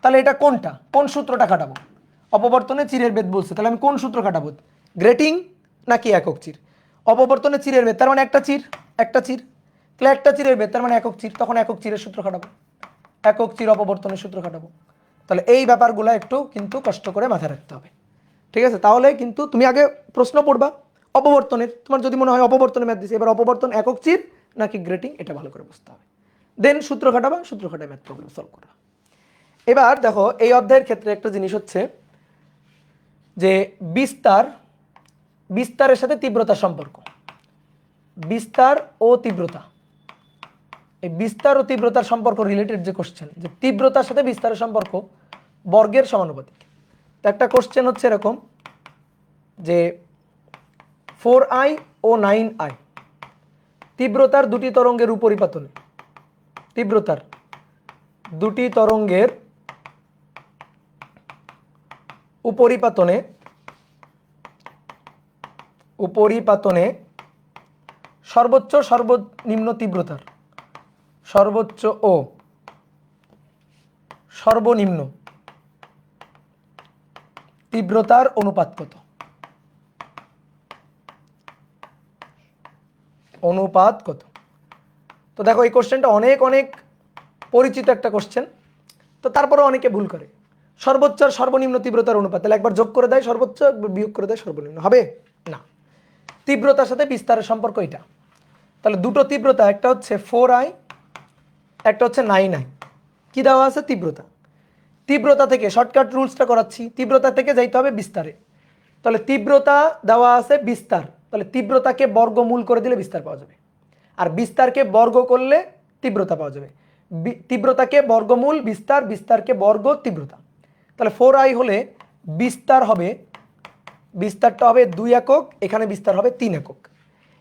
তাহলে এটা কোনটা, কোন সূত্রটা কাটাবো? অপবর্তনে চিরের বেদ বলছে, তাহলে আমি কোন সূত্র কাটাবো? গ্রেটিং নাকি একক চির? অপবর্তনে চিরের বেদ তার মানে একটা চির, একটা চির, তাহলে একটা চিরের বেদ তার মানে একক চির, তখন একক চিরের সূত্র কাটাবো, একক চির অপবর্তনের সূত্র কাটাবো। তাহলে এই ব্যাপারগুলো একটু কিন্তু কষ্ট করে মাথায় রাখতে হবে, ঠিক আছে? তাহলে কিন্তু তুমি আগে প্রশ্ন পড়বা অপবর্তনের, তোমার যদি মনে হয় অপবর্তনের ম্যাথ দিছে, এবার অপবর্তন একক চির নাকি গ্রেটিং এটা ভালো করে বুঝতে হবে, দেন সূত্র খাটাবা, সূত্র খাটায় ম্যাথ প্রবলেম সলভ করবা। এবার দেখো এই অধ্যায়ের ক্ষেত্রে একটা জিনিস হচ্ছে যে বিস্তার, বিস্তারের সাথে তীব্রতার সম্পর্ক, বিস্তার ও তীব্রতা, এই বিস্তার ও তীব্রতার সম্পর্ক রিলেটেড যে কোশ্চেন, যে তীব্রতার সাথে বিস্তারের সম্পর্ক বর্গের সমানুপাতিক। তো একটা কোশ্চেন হচ্ছে এরকম যে 4i ও 9i তীব্রতার দুটি তরঙ্গের উপরিপাতনে, তীব্রতার দুটি তরঙ্গের উপরিপাতনে, উপরিপাতনে সর্বোচ্চ সর্বনিম্ন তীব্রতার, সর্বোচ্চ ও সর্বনিম্ন তীব্রতার অনুপাত কত? অনুপাত কত? তো দেখো এই কোশ্চেনটা অনেক অনেক পরিচিত একটা কোশ্চেন, তো তারপরে অনেকে ভুল করে। সর্বোচ্চ আর সর্বনিম্ন তীব্রতার অনুপাত, তাহলে একবার যোগ করে দেয় সর্বোচ্চ, বিয়োগ করে দেয় সর্বনিম্ন, হবে না। তীব্রতার সাথে বিস্তারের সম্পর্ক এটা। তাহলে দুটো তীব্রতা, একটা হচ্ছে 4i, একটা হচ্ছে 9i, কি দেওয়া আছে? তীব্রতা। তীব্রতা থেকে শর্টকাট রুলসটা করাচ্ছি, তীব্রতা থেকে যাইতে হবে বিস্তারে। তাহলে তীব্রতা দেওয়া আছে বিস্তার, তাহলে তীব্রতাকে বর্গমূল করে দিলে বিস্তার পাওয়া যাবে, আর বিস্তারকে বর্গ করলে তীব্রতা পাওয়া যাবে। তীব্রতাকে বর্গমূল বিস্তার, বিস্তারকে বর্গ তীব্রতা। তাহলে 4i হলে বিস্তার হবে, বিস্তারটা হবে 2 একক, এখানে বিস্তার হবে 3 একক।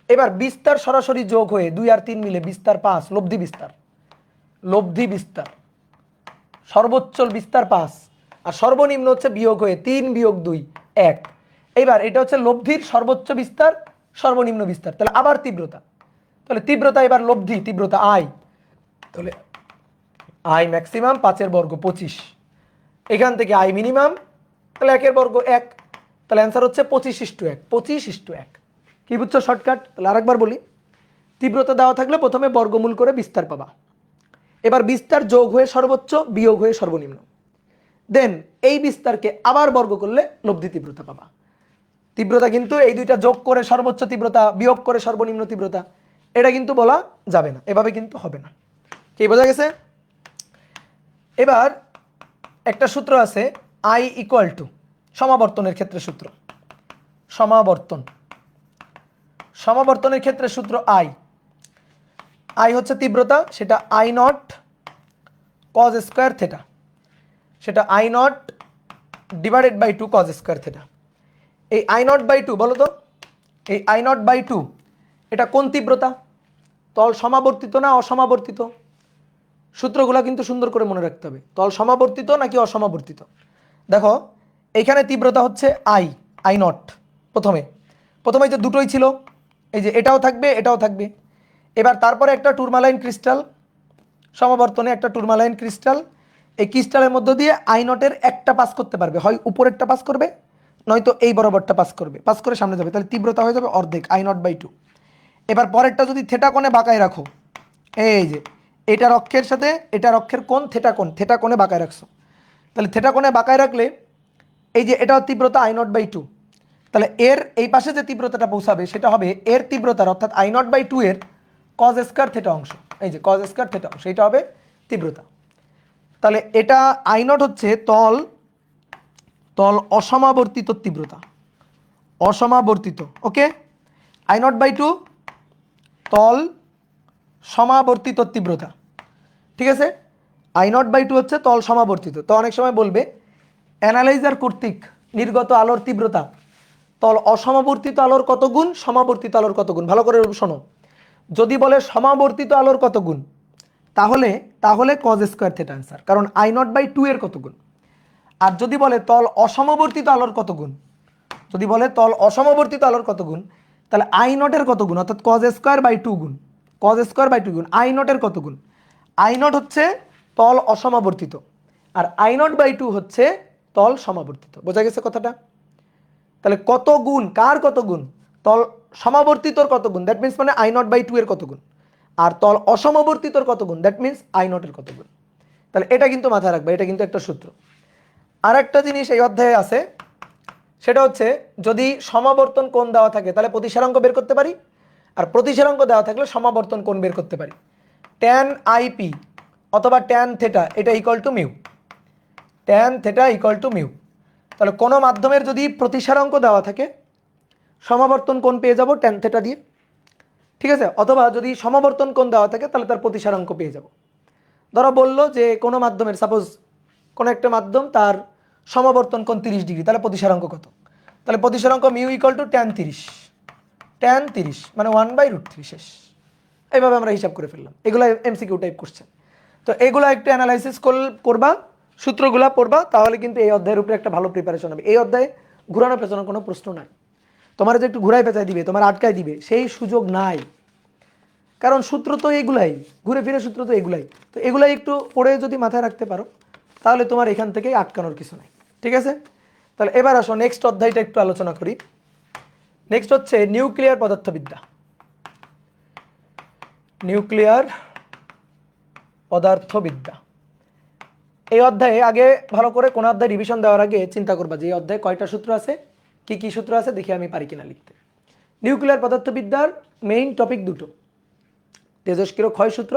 এবার বিস্তার সরাসরি যোগ হয়ে 2 আর 3 মিলে বিস্তার 5, লব্ধি বিস্তার, লব্ধি বিস্তার, সর্বোচ্চ বিস্তার 5, আর সর্বনিম্ন হচ্ছে বিয়োগ হয়ে 3 বিয়োগ 2 1। এবার এটা হচ্ছে লব্ধির সর্বোচ্চ বিস্তার, সর্বনিম্ন বিস্তার, তাহলে আবার তীব্রতা। তাহলে তীব্রতা এবার লব্ধি তীব্রতা i, তাহলে i ম্যাক্সিমাম 5 এর বর্গ 25, এখান থেকে i মিনিমাম, তাহলে 1 এর বর্গ 1, তাহলে অ্যান্সার হচ্ছে 25:1, 25:1। কি বুঝছো শর্টকাট? তাহলে আরেকবার বলি, তীব্রতা দেওয়া থাকলে প্রথমে বর্গমূল করে বিস্তার পাবা, এবার বিস্তার যোগ হয়ে সর্বোচ্চ বিয়োগ হয়ে সর্বনিম্ন, দেন এই বিস্তারকে আবার বর্গ করলে লব্ধি তীব্রতা পাবা। তীব্রতা কিন্তু এই দুইটা যোগ করে সর্বোচ্চ তীব্রতা বিয়োগ করে সর্বনিম্ন তীব্রতা, এটা কিন্তু বলা যাবে না, এভাবে কিন্তু হবে না। কি বোঝা গেছে? এবার একটা সূত্র আছে i ইকুয়াল টু, সমাবর্তনের ক্ষেত্রে সূত্র, সমাবর্তন, সমাবর্তনের ক্ষেত্রে সূত্র i, i হচ্ছে তীব্রতা, সেটা i নট cos স্কয়ার থিটা, সেটা i nought divided by 2 cos square থিটা। এই i নট বাই 2 বলো তো, এই i নট বাই 2 এটা কোন তীব্রতা? তল সমাবর্তিত না অসমাবর্তিত? সূত্রগুলো কিন্তু সুন্দর করে মনে রাখতে হবে, তল সমাবর্তিত নাকি অসমাবর্তিত। দেখো এইখানে তীব্রতা হচ্ছে i নট, প্রথমে প্রথমে যে দুটোই ছিল, এই যে এটাও থাকবে এটাও থাকবে। এবার তারপরে একটা টুরমালাইন ক্রিস্টাল, সমাবর্তনে একটা টুরমালাইন ক্রিস্টাল, এই ক্রিস্টালের মধ্য দিয়ে i নটের একটা পাস করতে পারবে, হয় উপরেরটা পাস করবে নয়তো এই বরাবরটা পাস করবে, পাস করে সামনে যাবে, তাহলে তীব্রতা হয়ে যাবে অর্ধেক i নট বাই 2। এবার পরেরটা যদি থেটা কোণে বাঁকায় রাখো, এই যে এটার অক্ষের সাথে এটার অক্ষের কোণ থেটা কোণ, থেটা কোণে বাঁকায় রাখছো, তাহলে থেটা কোণে বাঁকায় রাখলে এই যে এটাও তীব্রতা i নট বাই 2, তাহলে এর এই পাশে যে তীব্রতাটা পৌঁছাবে সেটা হবে এর তীব্রতার অর্থাৎ i নট বাই 2 এর cos স্কয়ার থেটা অংশ, এই যে cos স্কয়ার থেটা অংশ, এটা হবে তীব্রতা। তাহলে এটা i নট হচ্ছে তল, তল অসমাবর্তিত তীব্রতা, অসমাবর্তিত, ওকে। i নট বাই 2 তল সমাবর্তিত তীব্রতা, ঠিক আছে। i নট বাই 2 হচ্ছে তল সমাবর্তিত। তো অনেক সময় বলবে অ্যানালাইজার কর্তৃক নির্গত আলোর তীব্রতা তল অসমাবর্তিত আলোর কত গুণ, সমাবর্তিত আলোর কত গুণ। ভালো করে শোনো, যদি বলে সমাবর্তিত আলোর কত গুণ, তাহলে তাহলে কজ স্কোয়ার থিটা অ্যান্সার, কারণ I0/2 এর কত গুণ। আর যদি বলে তল অসমবর্তিত আলোর কত গুণ, যদি বলে তল অসমবর্তিত আলোর কত গুণ, তাহলে I0 এর কত গুণ, অর্থাৎ কজ স্কোয়ার বাই 2 গুণ, কজ স্কোয়ার বাই 2 গুণ I0 এর কত গুণ। I0 হচ্ছে তল অসমাবর্তিত, আর I0/2 হচ্ছে তল সমাবর্তিত। বোঝা গেছে কথাটা? তাহলে কত গুণ, কার কত গুণ, তল সমাবর্তিতর কত গুণ, দ্যাট মিন্স মানে I0/2 এর কত গুণ, আর তল অসমবর্তিতর কত গুণ, দ্যাট মিন্স I0 এর কত গুণ। তাহলে এটা কিন্তু মাথায় রাখবে, এটা কিন্তু একটা সূত্র। আর একটা জিনিস এই অধ্যায়ে আছে, সেটা হচ্ছে যদি সমাবর্তন কোণ দেওয়া থাকে তাহলে প্রতিসারাঙ্ক বের করতে পারি, আর প্রতিসারাঙ্ক দেওয়া থাকলে সমাবর্তন কোণ বের করতে পারি। ট্যান আইপি অথবা ট্যান থেটা এটা equal two mu, tan theta equal two mu. তাহলে কোনো মাধ্যমের যদি প্রতিসারাঙ্ক দেওয়া থাকে সমাবর্তন কোণ পেয়ে যাব ট্যান থেটা দিয়ে, ঠিক আছে। অথবা যদি সমাবর্তন কোণ দেওয়া থাকে তাহলে তার প্রতিসারাঙ্ক পেয়ে যাব। ধরো বললো যে কোনো মাধ্যমের, সাপোজ কোনো একটা মাধ্যম তার সমাবর্তন কোণ 30 ডিগ্রি, তাহলে প্রতিসারাঙ্ক কত, তাহলে প্রতিসারাঙ্ক mu equal to tan 30, tan 30 মানে 1/√3 শেষ। এইভাবে আমরা হিসাব করে ফেললাম। এগুলো এমসিকিউ টাইপ কোশ্চেন, তো এগুলো একটু অ্যানালাইসিস করবা, সূত্রগুলো পড়বা, তাহলে কিন্তু এই অধ্যায়ের উপরে একটা ভালো প্রিপারেশন হবে। এই অধ্যায়ে ঘুরানো পেছানোর কোনো প্রশ্ন নাই, তোমার যে একটু ঘুরাই পেঁচাই দিবে, তোমার আটকায় দিবে সেই সুযোগ নাই, কারণ সূত্র তো এগুলাই, ঘুরে ফিরে সূত্র তো এগুলাই। তো এগুলাই একটু পড়ে যদি মাথায় রাখতে পারো তাহলে তোমার এখান থেকে আটকানোর কিছু নাই, ঠিক আছে। তাহলে এবার আসো নেক্সট অধ্যায়টা একটু আলোচনা করি। নেক্সট হচ্ছে নিউক্লিয়ার পদার্থবিদ্যা, নিউক্লিয়ার পদার্থবিদ্যা। এই অধ্যায়ে আগে ভালো করে কোন অধ্যায় রিভিশন দেওয়ার আগে চিন্তা করবা যে এই অধ্যায়ে কয়টা সূত্র আছে, কি কি সূত্র আছে, দেখি আমি পারি কিনা লিখতে। নিউক্লিয়ার পদার্থবিদ্যার মেইন টপিক দুটো, তেজস্ক্রিয় ক্ষয় সূত্র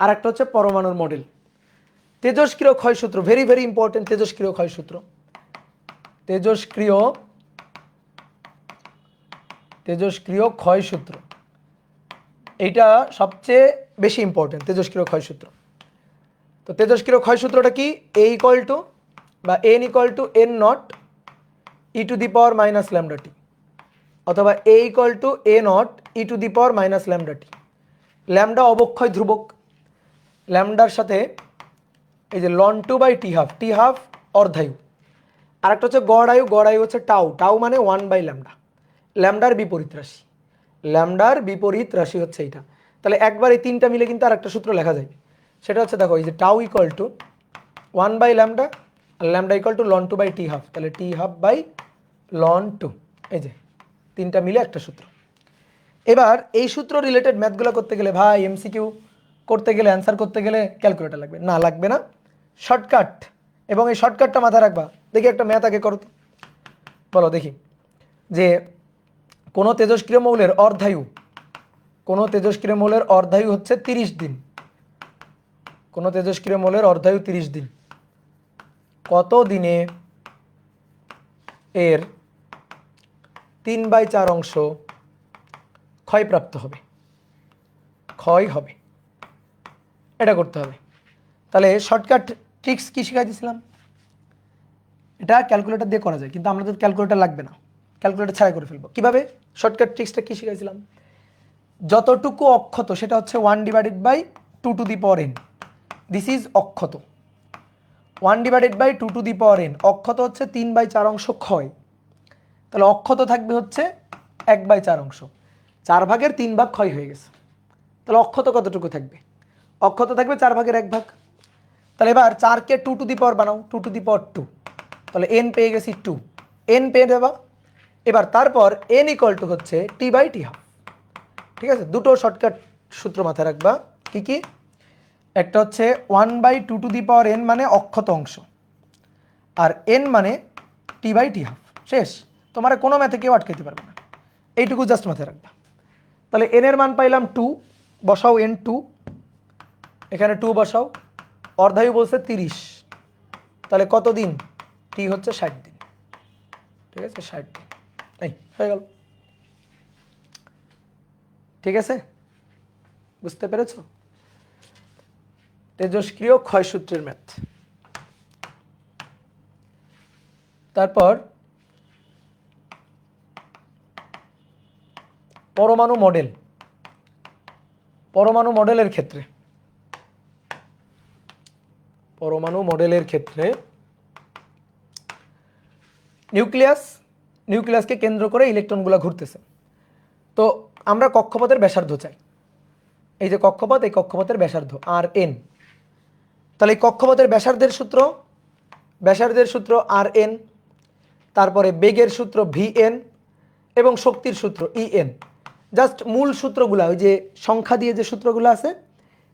আর একটা হচ্ছে পরমাণুর মডেল। তেজস্ক্রিয় ক্ষয় সূত্র ভেরি ভেরি ইম্পর্টেন্ট। তেজস্ক্রিয় ক্ষয় সূত্র, তেজস্ক্রিয় ক্ষয় সূত্র এইটা সবচেয়ে বেশি ইম্পর্টেন্ট, তেজস্ক্রিয় ক্ষয় সূত্র। তো তেজস্ক্রিয় ক্ষয় সূত্রটা কি, এ ইকুয়াল টু বা N equal to N not E to the power minus lambda T, অথবা A equal to A not E to the power minus lambda T. Lambda অবক্ষয় ধ্রুবক, ল্যামডার সাথে এই যে ln two by T half, T half অর্ধায়ু, আর একটা হচ্ছে গড় আয়ু, গড় আয়ু হচ্ছে টাউ, টাউ মানে 1/ল্যামডা, ল্যামডার বিপরীত রাশি, ল্যামডার বিপরীত রাশি হচ্ছে এইটা। তাহলে একবার এই তিনটা মিলে কিন্তু আর একটা সূত্র লেখা যায়, সেটা হচ্ছে দেখো এই যে টাউ ইকুয়াল টু 1/ল্যামডা আর lambda equal to ln two by T half, তাহলে T half by ln two, এই যে তিনটা মিলে একটা সূত্র। এবার এই সূত্র রিলেটেড ম্যাথগুলো করতে গেলে ভাই এমসিকিউ করতে গেলে, অ্যান্সার করতে গেলে ক্যালকুলেটর লাগবে না, লাগবে না, শর্টকাট। এবং এই শর্টকাটটা মাথায় রাখবা। দেখি একটা ম্যাথ আগে করো তো, বলো দেখি যে কোনো তেজস্ক্রিয় মৌলের অর্ধায়ু, কোনো তেজস্ক্রিয় মৌলের অর্ধায়ু হচ্ছে 30 দিন, কোনো তেজস্ক্রিয় মৌলের অর্ধায়ু 30 দিন, কত দিনে এর 3/4 অংশ ক্ষয়প্রাপ্ত হবে, ক্ষয় হবে, এটা করতে হবে। তাহলে শর্টকাট ট্রিক্স কি শিখাই দিয়েছিলাম, এটা ক্যালকুলেটর দিয়ে করা যায়, কিন্তু আমাদের ক্যালকুলেটর লাগবে না, ক্যালকুলেটর ছাড়াই করে ফেলবো। কিভাবে, শর্টকাট ট্রিক্সটা কি শিখাইছিলাম, যতটুকু অক্ষত সেটা হচ্ছে 1/2 two the power n, this is অক্ষত, 1/2 টু দি পাওয়ার n, অক্ষত হচ্ছে 3/4 অংশ ক্ষয়, তাহলে অক্ষত থাকবে হচ্ছে 1/4 অংশ, 4 ভাগের 3 ভাগ ক্ষয় হয়ে গেছে, তাহলে অক্ষত কতটুকু থাকবে, অক্ষত থাকবে 4 ভাগের 1 ভাগ। তাহলে এবার 4কে 2 টু দি পাওয়ার বানাও, 2 টু দি পাওয়ার 2, তাহলে n পেয়ে গেছি 2, n পেয়ে দেবা। এবার তারপর n ইকুয়াল টু হচ্ছে টি বাই টি হাফ, ঠিক আছে। দুটো শর্টকাট সূত্র মাথায় রাখবা, কি কি, একটা হচ্ছে 1/2 টু দি পাওয়ার n মানে অক্ষত অংশ, আর n মানে টি বাই টি হাফ, শেষ। তোমার কোনো ম্যাথে কেউ আটকাইতে পারবে না, এইটুকু জাস্ট মাথায় রাখবা। তাহলে n এর মান পাইলাম 2, বসাও n 2, এখানে 2 বসাও, অর্ধায়ু বলছে 30, তাহলে কত দিন, টি হচ্ছে 60 দিন, ঠিক আছে, 60 দিন, এই হয়ে গেল, ঠিক আছে, বুঝতে পেরেছো। তেজস্ক্রিয় ক্ষয়সূত্রের ম্যাথ। তারপর পরমাণু মডেল, পরমাণু মডেলের ক্ষেত্রে পরমাণু মডেলের ক্ষেত্রে নিউক্লিয়াসকে কেন্দ্র করে ইলেকট্রনগুলো ঘুরতেছে। তো আমরা কক্ষপথের ব্যাসার্ধ চাই, এই যে কক্ষপথ, এই কক্ষপথের ব্যাসার্ধ আর এন। তাহলে এই কক্ষপথের ব্যাসার্ধের সূত্র আর এন, তারপরে বেগের সূত্র ভি এন এবং শক্তির সূত্র ই এন। জাস্ট মূল সূত্রগুলা, ওই যে সংখ্যা দিয়ে যে সূত্রগুলো আছে,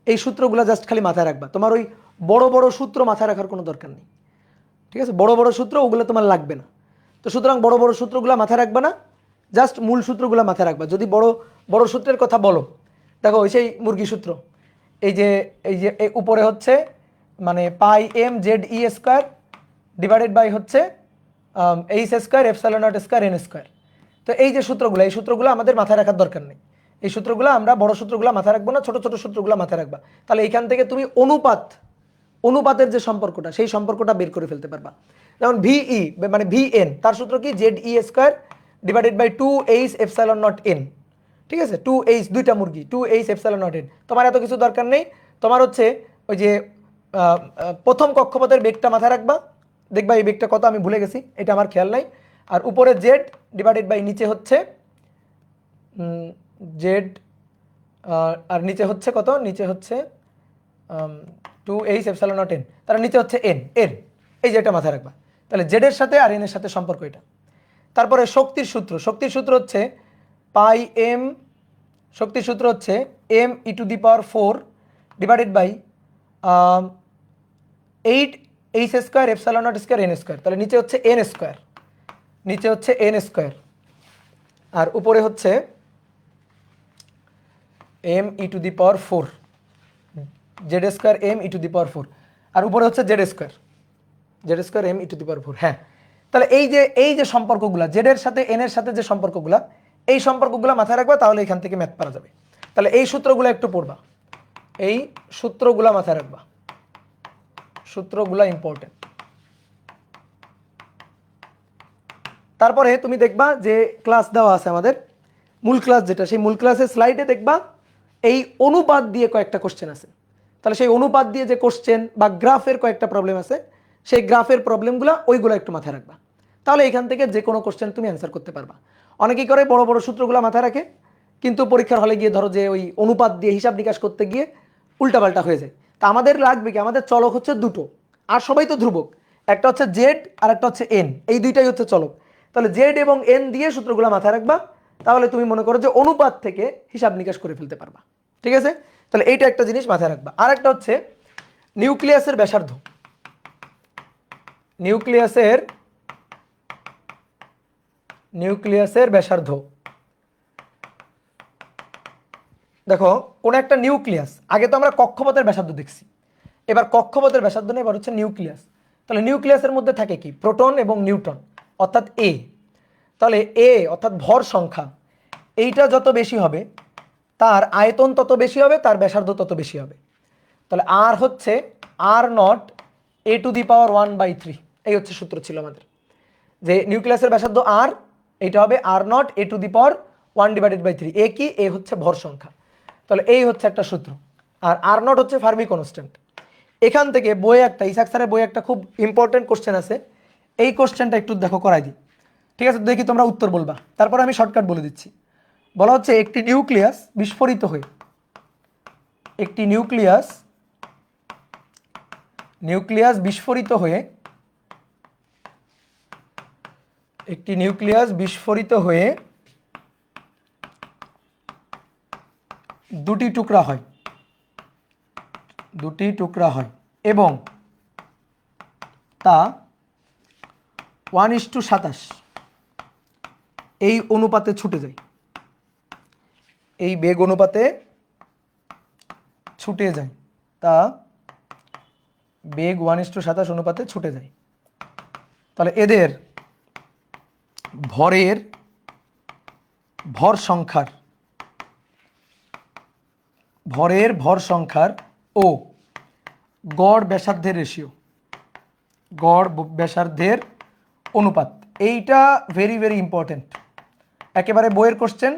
এই সূত্রগুলো জাস্ট খালি মাথায় রাখবা। তোমার ওই বড় বড় সূত্র মাথায় রাখার কোনো দরকার নেই, ঠিক আছে? বড় বড় সূত্র ওগুলো তোমার লাগবে না। তো সুতরাং বড় বড় সূত্রগুলো মাথায় রাখবে না, জাস্ট মূল সূত্রগুলো মাথায় রাখবা। যদি বড় বড় সূত্রের কথা বলো, দেখো ওই সেই মুরগি সূত্র, এই যে উপরে হচ্ছে মানে pi M Z E square divided by হচ্ছে H square epsilon not square N square. তো এই যে সূত্রগুলো, এই সূত্রগুলো আমাদের মাথায় রাখার দরকার নেই। এই সূত্রগুলো আমরা বড় সূত্রগুলো মাথায় রাখবো না, ছোট ছোট সূত্রগুলো মাথায় রাখবা। তাহলে এইখান থেকে তুমি অনুপাতের যে সম্পর্কটা, সেই সম্পর্কটা বের করে ফেলতে পারবা। যেমন ভিই মানে ভি এন, তার সূত্র কি Z E square divided by 2h epsilon nought N, ঠিক আছে? 2h, দুইটা মুরগি, 2h এপসাইলন নট এন। তোমার এত কিছু দরকার নেই, তোমার হচ্ছে ওই যে প্রথম কক্ষপথের বেগটা মাথায় রাখবা। দেখবা এই বেগটা কত, আমি ভুলে গেছি, এটা আমার খেয়াল নাই। আর উপরে জেড ডিভাইডেড বাই নিচে হচ্ছে জেড, আর নিচে হচ্ছে কত, নিচে হচ্ছে 2h এপসাইলন নট এন, তার নিচে হচ্ছে এন, এই যে এটা মাথায় রাখবা। তাহলে জেডের সাথে আর এনের সাথে সম্পর্ক এটা। তারপরে শক্তির সূত্র হচ্ছে পাই এম, শক্তির সূত্র হচ্ছে M E to the power 4 divided by 8h square epsilon not square N square. তাহলে নিচে হচ্ছে এন স্কোয়ার, আর উপরে হচ্ছে M E to the power 4 Z square M E to the power 4, আর উপরে হচ্ছে Z square M E to the power 4। হ্যাঁ, তাহলে এই যে সম্পর্কগুলো জেডের সাথে এনের সাথে যে সম্পর্কগুলো, এই সম্পর্কগুলো মাথায় রাখবা, তাহলে এখান থেকে ম্যাথ পারা যাবে। তাহলে এই সূত্রগুলো একটু পড়বা, এই সূত্রগুলো মাথায় রাখবা, সূত্রগুলো ইম্পর্টেন্ট। তারপরে তুমি দেখবা যে ক্লাস দেওয়া আছে আমাদের, মূল ক্লাস যেটা, সেই মূল ক্লাসের স্লাইডে দেখবা এই অনুপাত দিয়ে কয়েকটা কোশ্চেন আছে। তাহলে সেই অনুপাত দিয়ে যে কোশ্চেন বা গ্রাফের কয়েকটা প্রবলেম আছে, সেই গ্রাফের প্রবলেমগুলো ওইগুলো একটু মাথায় রাখবা। তাহলে এখান থেকে যে কোনো কোশ্চেন তুমি অ্যান্সার করতে পারবা। অনেকেই করে বড় বড় সূত্রগুলো মাথায় রাখে, কিন্তু পরীক্ষার হলে গিয়ে ধরো যে ওই অনুপাত দিয়ে হিসাব নিকাশ করতে গিয়ে উল্টাপাল্টা হয়ে যায়। তা আমাদের লাগবে কি, আমাদের চলক হচ্ছে দুটো, আর সবাই তো ধ্রুবক, একটা হচ্ছে জেড আর একটা হচ্ছে এন, এই দুইটাই হচ্ছে চলক। তাহলে জেড এবং এন দিয়ে সূত্রগুলো মাথায় রাখবা, তাহলে তুমি মনে করো যে অনুপাত থেকে হিসাব নিকাশ করে ফেলতে পারবা, ঠিক আছে? তাহলে এইটা একটা জিনিস মাথায় রাখবা। আর একটা হচ্ছে নিউক্লিয়াসের ব্যাসার্ধ। নিউক্লিয়াসের ব্যাসার্ধ, দেখো কোন একটা নিউক্লিয়াস, আগে তো আমরা কক্ষপথের ব্যাসার্ধ দেখছি, এবার কক্ষপথের ব্যাসার্ধ নেই, এবার হচ্ছে নিউক্লিয়াস। তাহলে নিউক্লিয়াসের মধ্যে থাকে কি, প্রোটন এবং নিউট্রন, অর্থাৎ এ। তাহলে এ অর্থাৎ ভর সংখ্যা, এইটা যত বেশি হবে তার আয়তন তত বেশি হবে, তার ব্যাসার্ধ তত বেশি হবে। তাহলে আর হচ্ছে are not a two the পাওয়ার 1/3, এই হচ্ছে সূত্র ছিল আমাদের, যে নিউক্লিয়াসের ব্যাসার্ধ আর, এইটা হবে are not a two the পাওয়ার 1/3। এ কি, এ হচ্ছে ভর সংখ্যা। তাহলে এই হচ্ছে একটা সূত্র, আর আর নট হচ্ছে ফার্মি কনস্ট্যান্ট। এখান থেকে বইয়ে একটা, ইসাক স্যারের বইয়ে একটা খুব ইম্পর্টেন্ট কোশ্চেন আছে, এই কোশ্চেনটা একটু দেখো করাই দিই, ঠিক আছে? দেখি তোমরা উত্তর বলবা, তারপর আমি শর্টকাট বলে দিচ্ছি। বলা হচ্ছে একটি নিউক্লিয়াস বিস্ফোরিত হয়ে, একটি নিউক্লিয়াস বিস্ফোরিত হয়ে দুটি টুকরা হয় এবং তা 1:27 এই অনুপাতে ছুটে যায়, এই বেগ অনুপাতে ছুটে যায়, তা বেগ 1:27 অনুপাতে ছুটে যায়। তাহলে এদের ভর সংখ্যার ও গড় ব্যাসার্ধের অনুপাত, এইটা ভেরি ভেরি ইম্পর্টেন্ট। একেবারে বইয়ের কোশ্চেন,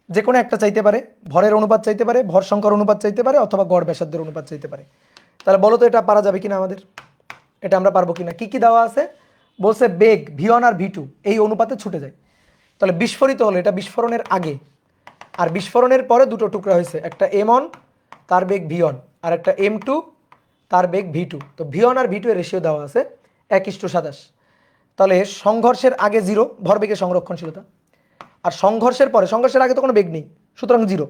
যে কোনো একটা চাইতে পারে, ভরের অনুপাত চাইতে পারে, ভর সংখ্যার অনুপাত চাইতে পারে, অথবা গড় ব্যাসার্ধের অনুপাত চাইতে পারে। তাহলে বলো তো এটা পারা যাবে কিনা আমাদের, এটা আমরা পারবো কিনা। কি কি দেওয়া আছে বলছে, বেগ v1 আর v2 এই অনুপাতে ছুটে যায়। তাহলে বিস্ফোরিত হলো, এটা বিস্ফোরণের আগে, আর বিস্ফোরণের পরে দুটো টুকরা হয়েছে, একটা m1 তার বেগ v1 আর একটা m2 তার বেগ v2। তো v1 আর v2 এর রেশিও দেওয়া আছে 1:27। তাহলে সংঘর্ষের আগে 0 ভরবেগের সংরক্ষণশীলতা, আর সংঘর্ষের পরে, সংঘর্ষের আগে তো কোনো বেগ নেই সুতরাং 0।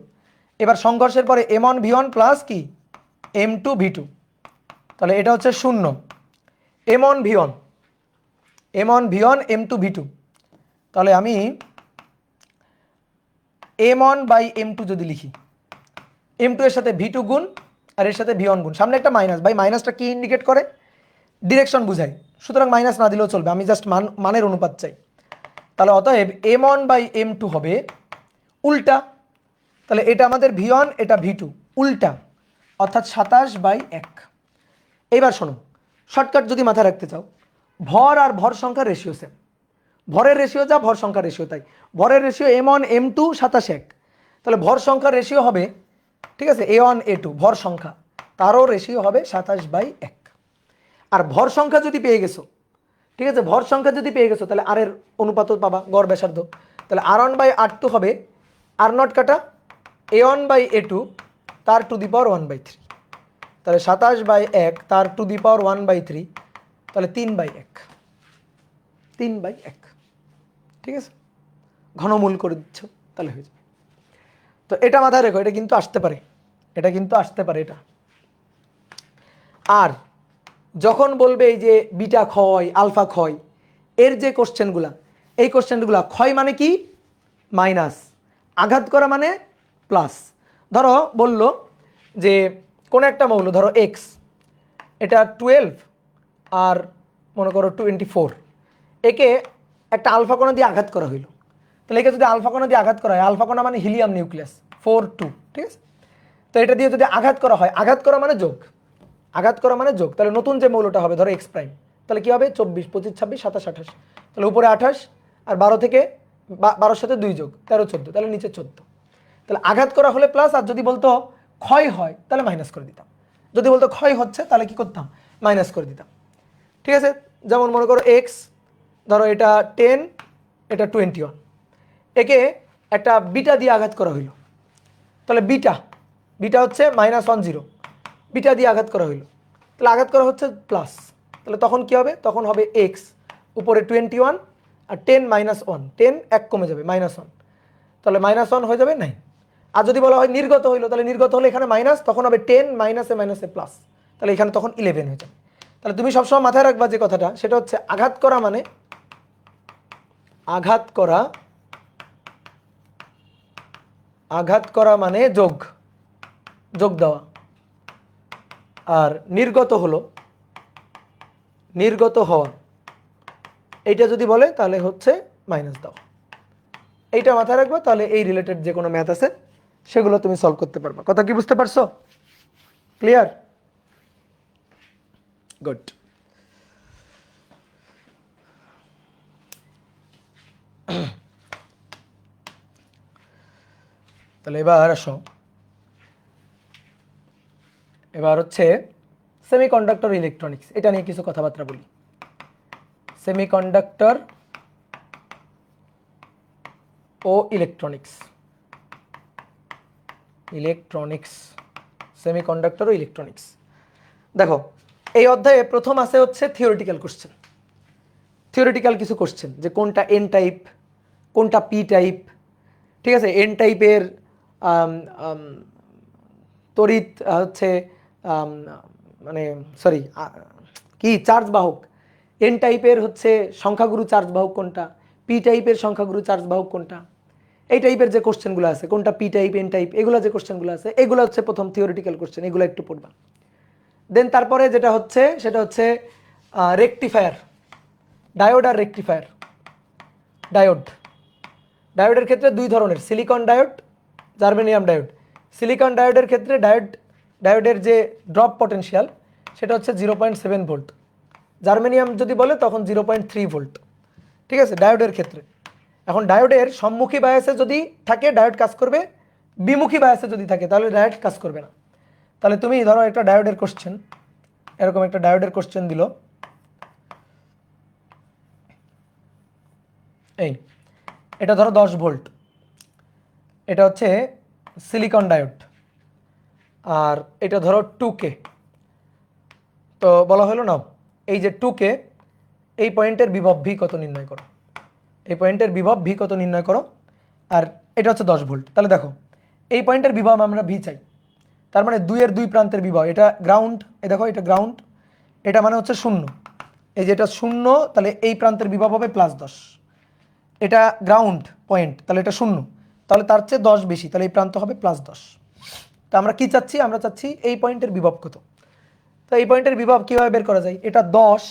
এবার সংঘর্ষের পরে m1 v1 প্লাস কি m2 v2, তাহলে এটা হচ্ছে 0। m1 v1 m2 v2, তাহলে আমি m1 বাই m2 যদি লিখি, m2 এর সাথে v2 গুণ আর এর সাথে v1 গুণ, সামনে একটা মাইনাস, বাই মাইনাসটা কি ইন্ডিকেট করে, ডিরেকশন বুঝায়, সুতরাং মাইনাস না দিলেও চলবে, আমি জাস্ট মানের অনুপাত চাই। তাহলে অতএব m1 বাই m2 হবে উল্টা, তাহলে এটা আমাদের v1 এটা v2 উল্টা, অর্থাৎ 27/1। এইবার শোনো, শর্টকাট যদি মাথায় রাখতে চাও, ভর আর ভর সংখ্যার রেশিও সেম, ভরের রেশিও যা ভর সংখ্যার রেশিও তাই, ভরের রেশিও m1 m2 27/1, তাহলে ভর সংখ্যার রেশিও হবে, ঠিক আছে, a1 a2 ভর সংখ্যা, তারও রেশিও হবে 27/1। আর ভর সংখ্যা যদি পেয়ে গেছো, ঠিক আছে, ভর সংখ্যা যদি পেয়ে গেছো তাহলে আর এর অনুপাতও পাবা, গড় ব্যাসার্ধ, তাহলে r1/r2 হবে r0 কাটা a1/a2 তার টু দি পাওয়ার 1/3, তাহলে 27/1 তার টু দি পাওয়ার 1/3, তাহলে 3/1, 3/1, ঠিক আছে, ঘনমূল করে দিচ্ছ তাহলে হয়ে যাবে। তো এটা মাথায় রেখো, এটা কিন্তু আসতে পারে, এটা কিন্তু আসতে পারে এটা। আর যখন বলবে এই যে বিটা ক্ষয় আলফা ক্ষয়, এর যে কোশ্চেনগুলা, এই কোশ্চেনগুলা ক্ষয় মানে কি মাইনাস, আঘাত করা মানে প্লাস। ধরো বলল যে কোন একটা মৌল, ধরো x, এটা 12 আর মনে করো 24, একে একটা আলফা কণা দিয়ে আঘাত করা হইলো, তাহলে একে যদি আলফা কণা দিয়ে আঘাত করা হয়, আলফা কণা মানে হিলিয়াম নিউক্লিয়াস 4 2, ঠিক আছে, তো এটা দিয়ে যদি আঘাত করা হয়, আঘাত করা মানে যোগ, আঘাত করা মানে যোগ, তাহলে নতুন যে মৌলটা হবে ধরো এক্স প্রাইম, তাহলে কি হবে 24 25 26 27 28, তাহলে উপরে 28 আর 12 থেকে 12-র সাথে 2 যোগ 13 14, তাহলে নিচে 14। তাহলে আঘাত করা হলে প্লাস, আর যদি বলতো ক্ষয় হয় তাহলে মাইনাস করে দিতাম, যদি বলতো ক্ষয় হচ্ছে তাহলে কি করতাম মাইনাস করে দিতাম, ঠিক আছে। যেমন মনে করো এক্স, ধরো এটা 10 এটা 21, একে একটা বিটা দিয়ে আঘাত করা হইলো, তাহলে বিটা বিটা হচ্ছে -10, বিটা দিয়ে আঘাত করা হইলো, তাহলে আঘাত করা হচ্ছে প্লাস, তাহলে তখন কি হবে, তখন হবে এক্স উপরে 21 আর 10 -1, 10 এক কমে যাবে -1, তাহলে -1 হয়ে যাবে 9। আর যদি বলা হয় নির্গত হইলো, তাহলে নির্গত হলে এখানে মাইনাস, তখন হবে 10 মাইনাসে মাইনাসে প্লাস, তাহলে এখানে তখন 11 হয়ে যাবে। তাহলে তুমি সবসময় মাথায় রাখবা যে কথাটা, সেটা হচ্ছে আঘাত করা মানে, আঘাত করা মানে যোগ, যোগ দেওয়া, আর নির্গত হলো নির্গত হওয়া, এইটা যদি বলে তাহলে হচ্ছে মাইনাস দাও। এইটা মাথায় রাখবো, তাহলে এই রিলেটেড যে কোনো ম্যাথ আছে সেগুলো তুমি সলভ করতে পারবা। কথা কি বুঝতে পারছো? ক্লিয়ার? গুড। তাহলে এবার আসো, এবার হচ্ছে সেমিকন্ডাক্টর ইলেকট্রনিক্স, এটা নিয়ে কিছু কথাবার্তা বলি। সেমিকন্ডাক্টর ও ইলেকট্রনিক্স, সেমিকন্ডাক্টর ও ইলেকট্রনিক্স। দেখো এই অধ্যায়ে প্রথম আছে হচ্ছে থিওরিটিক্যাল কোশ্চেন, থিওরিটিক্যাল কিছু কোশ্চেন, যে কোনটা এন টাইপ কোনটা পি টাইপ, ঠিক আছে, এন টাইপের তড়িৎ হচ্ছে মানে সরি কি চার্জ বাহক, এন টাইপের হচ্ছে সংখ্যাগুরু চার্জ বাহক কোনটা, পি টাইপের সংখ্যাগুরু চার্জ বাহক কোনটা, এই টাইপের যে কোশ্চেনগুলো আছে, কোনটা পি টাইপ এন টাইপ, এগুলো যে কোশ্চেনগুলো আছে এগুলো হচ্ছে প্রথম থিওরিটিক্যাল কোশ্চেন, এগুলো একটু পড়বা। দেন তারপরে যেটা হচ্ছে সেটা হচ্ছে রেকটিফায়ার, ডায়োড আর রেকটিফায়ার। ডায়োডের ক্ষেত্রে দুই ধরনের, silicon diode, germanium diode. Silicon ডায়োডের ক্ষেত্রে ডায়োডের যে ড্রপ পটেনশিয়াল সেটা হচ্ছে 0.7 ভোল্ট, জার্মেনিয়াম যদি বলে তখন 0.3 ভোল্ট, ঠিক আছে, ডায়োডের ক্ষেত্রে। এখন ডায়োডের সম্মুখী বায়াসে যদি থাকে ডায়োড কাজ করবে, বিমুখী বায়াসে যদি থাকে তাহলে ডায়োড কাজ করবে না। তাহলে তুমি ধরো একটা ডায়োডের কোশ্চেন, এরকম একটা ডায়োডের কোশ্চেন দিল, এই এটা ধরো 10 ভোল্ট, এটা হচ্ছে সিলিকন ডায়োড, আর এটা ধরো 2K। তো বলা হলো না এই যে 2K, এই পয়েন্টের বিভব ভি কত নির্ণয় করো, এই পয়েন্টের বিভব ভি কত নির্ণয় করো, আর এটা হচ্ছে 10 ভোল্ট। তাহলে দেখো এই পয়েন্টের বিভব আমরা ভি চাই, তার মানে 2 এর 2 প্রান্তের বিভব, এটা গ্রাউন্ড, এই দেখো এটা গ্রাউন্ড, এটা মানে হচ্ছে 0, এই যে এটা 0, তাহলে এই প্রান্তের বিভব হবে +10, এটা গ্রাউন্ড পয়েন্ট, তাহলে এটা 0, তাহলে তার চেয়ে 10 বেশি, তাহলে এই প্রান্ত হবে +10। তো আমরা কি চাচ্ছি, আমরা চাচ্ছি এই পয়েন্টের বিভব কত। তো এই পয়েন্টের বিভব কীভাবে বের করা যায়, এটা 10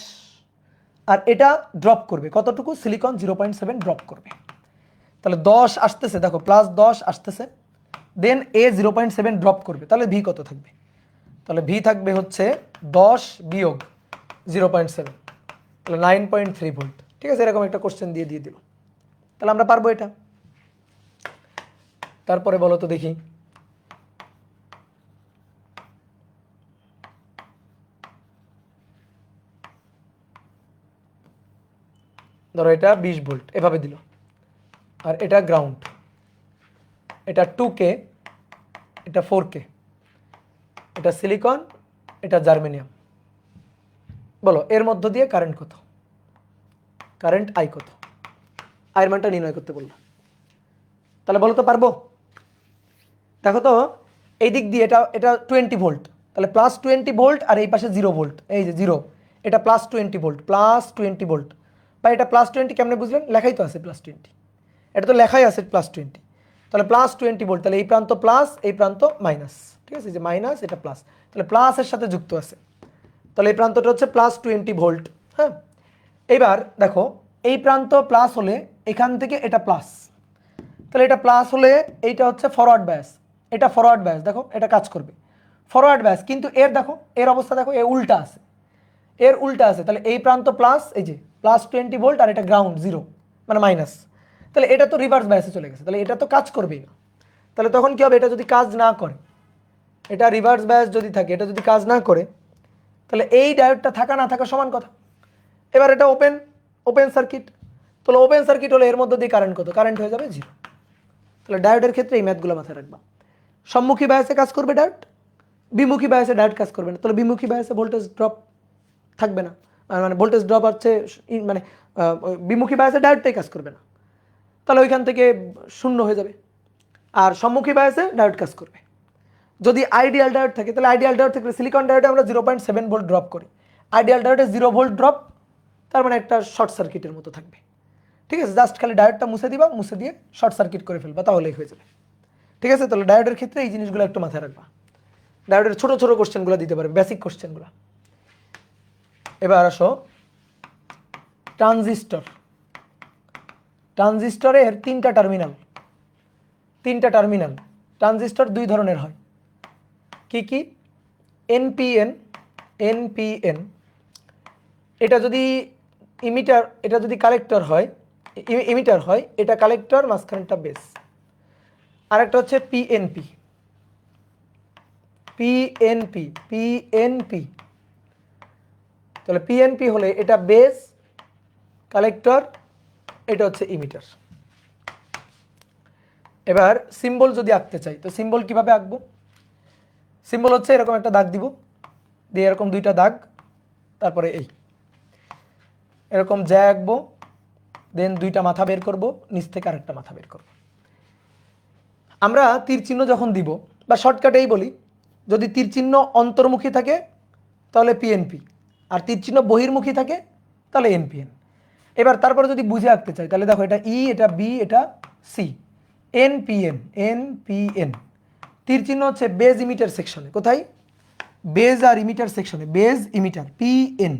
আর এটা ড্রপ করবে কতটুকু, সিলিকন 0.7 ড্রপ করবে, তাহলে 10 আসতেছে, দেখো +10 আসতেছে, দেন এ 0.7 ড্রপ করবে, তাহলে ভি কত থাকবে, তাহলে ভি থাকবে হচ্ছে 10 বিয়োগ 0.7, তাহলে 9.3 ভোল্ট। ঠিক আছে, এরকম একটা কোশ্চেন দিয়ে দিল, তাহলে আমরা পারবো এটা। তারপরে বলো তো দেখি, ধরো এটা 20 ভোল্ট এভাবে দিল, আর এটা গ্রাউন্ড, এটা 2K, এটা 4K, এটা সিলিকন, এটা জার্মেনিয়াম। বলো এর মধ্য দিয়ে কারেন্ট কত, কারেন্ট আই কত, আয়ের মানটা নির্ণয় করতে বললো, তাহলে বলো তো পারবো। দেখো তো এই দিক দিয়ে এটা এটা 20 ভোল্ট, তাহলে +20 ভোল্ট, আর এই পাশে 0 ভোল্ট, এই যে 0, এটা +20 ভোল্ট, +20 ভোল্ট, বা এটা +20 কেমনে বুঝলেন, লেখাই তো আছে +20, এটা তো লেখাই আছে +20, তাহলে +20 ভোল্ট, তাহলে এই প্রান্ত প্লাস, এই প্রান্ত মাইনাস, ঠিক আছে, যে মাইনাস এটা প্লাস, তাহলে প্লাসের সাথে যুক্ত আছে, তাহলে এই প্রান্তটা হচ্ছে +20 ভোল্ট। হ্যাঁ, এবার দেখো এই প্রান্ত প্লাস হলে এখান থেকে এটা প্লাস, তাহলে এটা প্লাস হলে এইটা হচ্ছে ফরওয়ার্ড ব্যাস, এটা ফরওয়ার্ড ব্যাস, দেখো এটা কাজ করবে ফরওয়ার্ড ব্যাস, কিন্তু এর দেখো এর অবস্থা দেখো এর উল্টা আছে, এর উল্টা আছে, তাহলে এই প্রান্ত প্লাস, এই যে +20 ভোল্ট, আর এটা গ্রাউন্ড 0 মানে মাইনাস, তাহলে এটা তো রিভার্স ব্যাসে চলে গেছে, তাহলে এটা তো কাজ করবেই না। তাহলে তখন কি হবে, এটা যদি কাজ না করে, এটা রিভার্স ব্যাস যদি থাকে, এটা যদি কাজ না করে, তাহলে এই ডায়োডটা থাকা না থাকা সমান কথা। এবার এটা ওপেন ওপেন সার্কিট, তাহলে ওপেন সার্কিট হলে এর মধ্যে দিয়ে কারেন্ট কত, কারেন্ট হয়ে যাবে 0। তাহলে ডায়োডের ক্ষেত্রে এই ম্যাথগুলো মাথায় রাখবা, সম্মুখী বায়াসে কাজ করবে ডায়োড, বিমুখী বায়াসে ডায়োড কাজ করবে না, তাহলে বিমুখী বায়াসে ভোল্টেজ ড্রপ থাকবে না, মানে ভোল্টেজ ড্রপ হচ্ছে মানে বিমুখী বায়াসে ডায়োডটাই কাজ করবে না, তাহলে ওইখান থেকে 0 হয়ে যাবে। আর সম্মুখী বায়াসে ডায়োড কাজ করবে। যদি আইডিয়াল ডায়োড থাকে, তাহলে আইডিয়াল ডায়োড থাকলে সিলিকন ডায়োডে আমরা 0.7 ভোল্ট ড্রপ করি, আইডিয়াল ডায়োডে 0 ভোল্ট ড্রপ, তার মানে একটা শর্ট সার্কিটের মতো থাকবে। ঠিক আছে, জাস্ট খালি ডায়োডটা মুছে দিবা, মুছে দিয়ে শর্ট সার্কিট করে ফেলবা, তাহলেই হয়ে যাবে। ঠিক আছে, তাহলে ডায়োডের ক্ষেত্রে এই জিনিসগুলো একটু মাথায় রাখবা, ডায়োডের ছোট ছোট কোশ্চেনগুলো দিতে পারবে, বেসিক কোশ্চেনগুলো। এবার আসো ট্রানজিস্টর, ট্রানজিস্টরের তিনটা টার্মিনাল, ট্রানজিস্টর দুই ধরনের হয়, কি কি, এনপিএন, এনপিএন, এটা যদি ইমিটার, এটা যদি কালেক্টর হয়, ইমিটার হয়, এটা কালেক্টর, মাঝখানেরটা বেস। আরেকটা হচ্ছে পিএনপি, পিএনপি, পিএনপি, তাহলে পিএনপি হলে এটা বেস, কালেক্টর, এটা হচ্ছে ইমিটার। এবার সিম্বল যদি আঁকতে চাই, তো সিম্বল কিভাবে আঁকবো, সিম্বল হচ্ছে এরকম একটা দাগ দিব, দিয়ে এরকম দুইটা দাগ, তারপরে এই এরকম জ্যা আঁকবো, দেন দুইটা মাথা বের করব, নিচ থেকে আরেকটা মাথা বের করব। আমরা তীর চিহ্ন যখন দিব, বা শর্টকাটেই বলি, যদি তীর চিহ্ন অন্তর্মুখী থাকে তাহলে পিএনপি, আর তীর চিহ্ন বহির্মুখী থাকে তাহলে এনপিএন। এবার তারপরে যদি বুঝে আঁকতে চাই, তাহলে দেখো এটা ই, এটা বি, এটা সি, এনপিএন, এনপিএন, তীর চিহ্ন হচ্ছে বেজ ইমিটার সেকশনে, কোথায়, বেজ আর ইমিটার সেকশনে, বেজ ইমিটার, পিএন,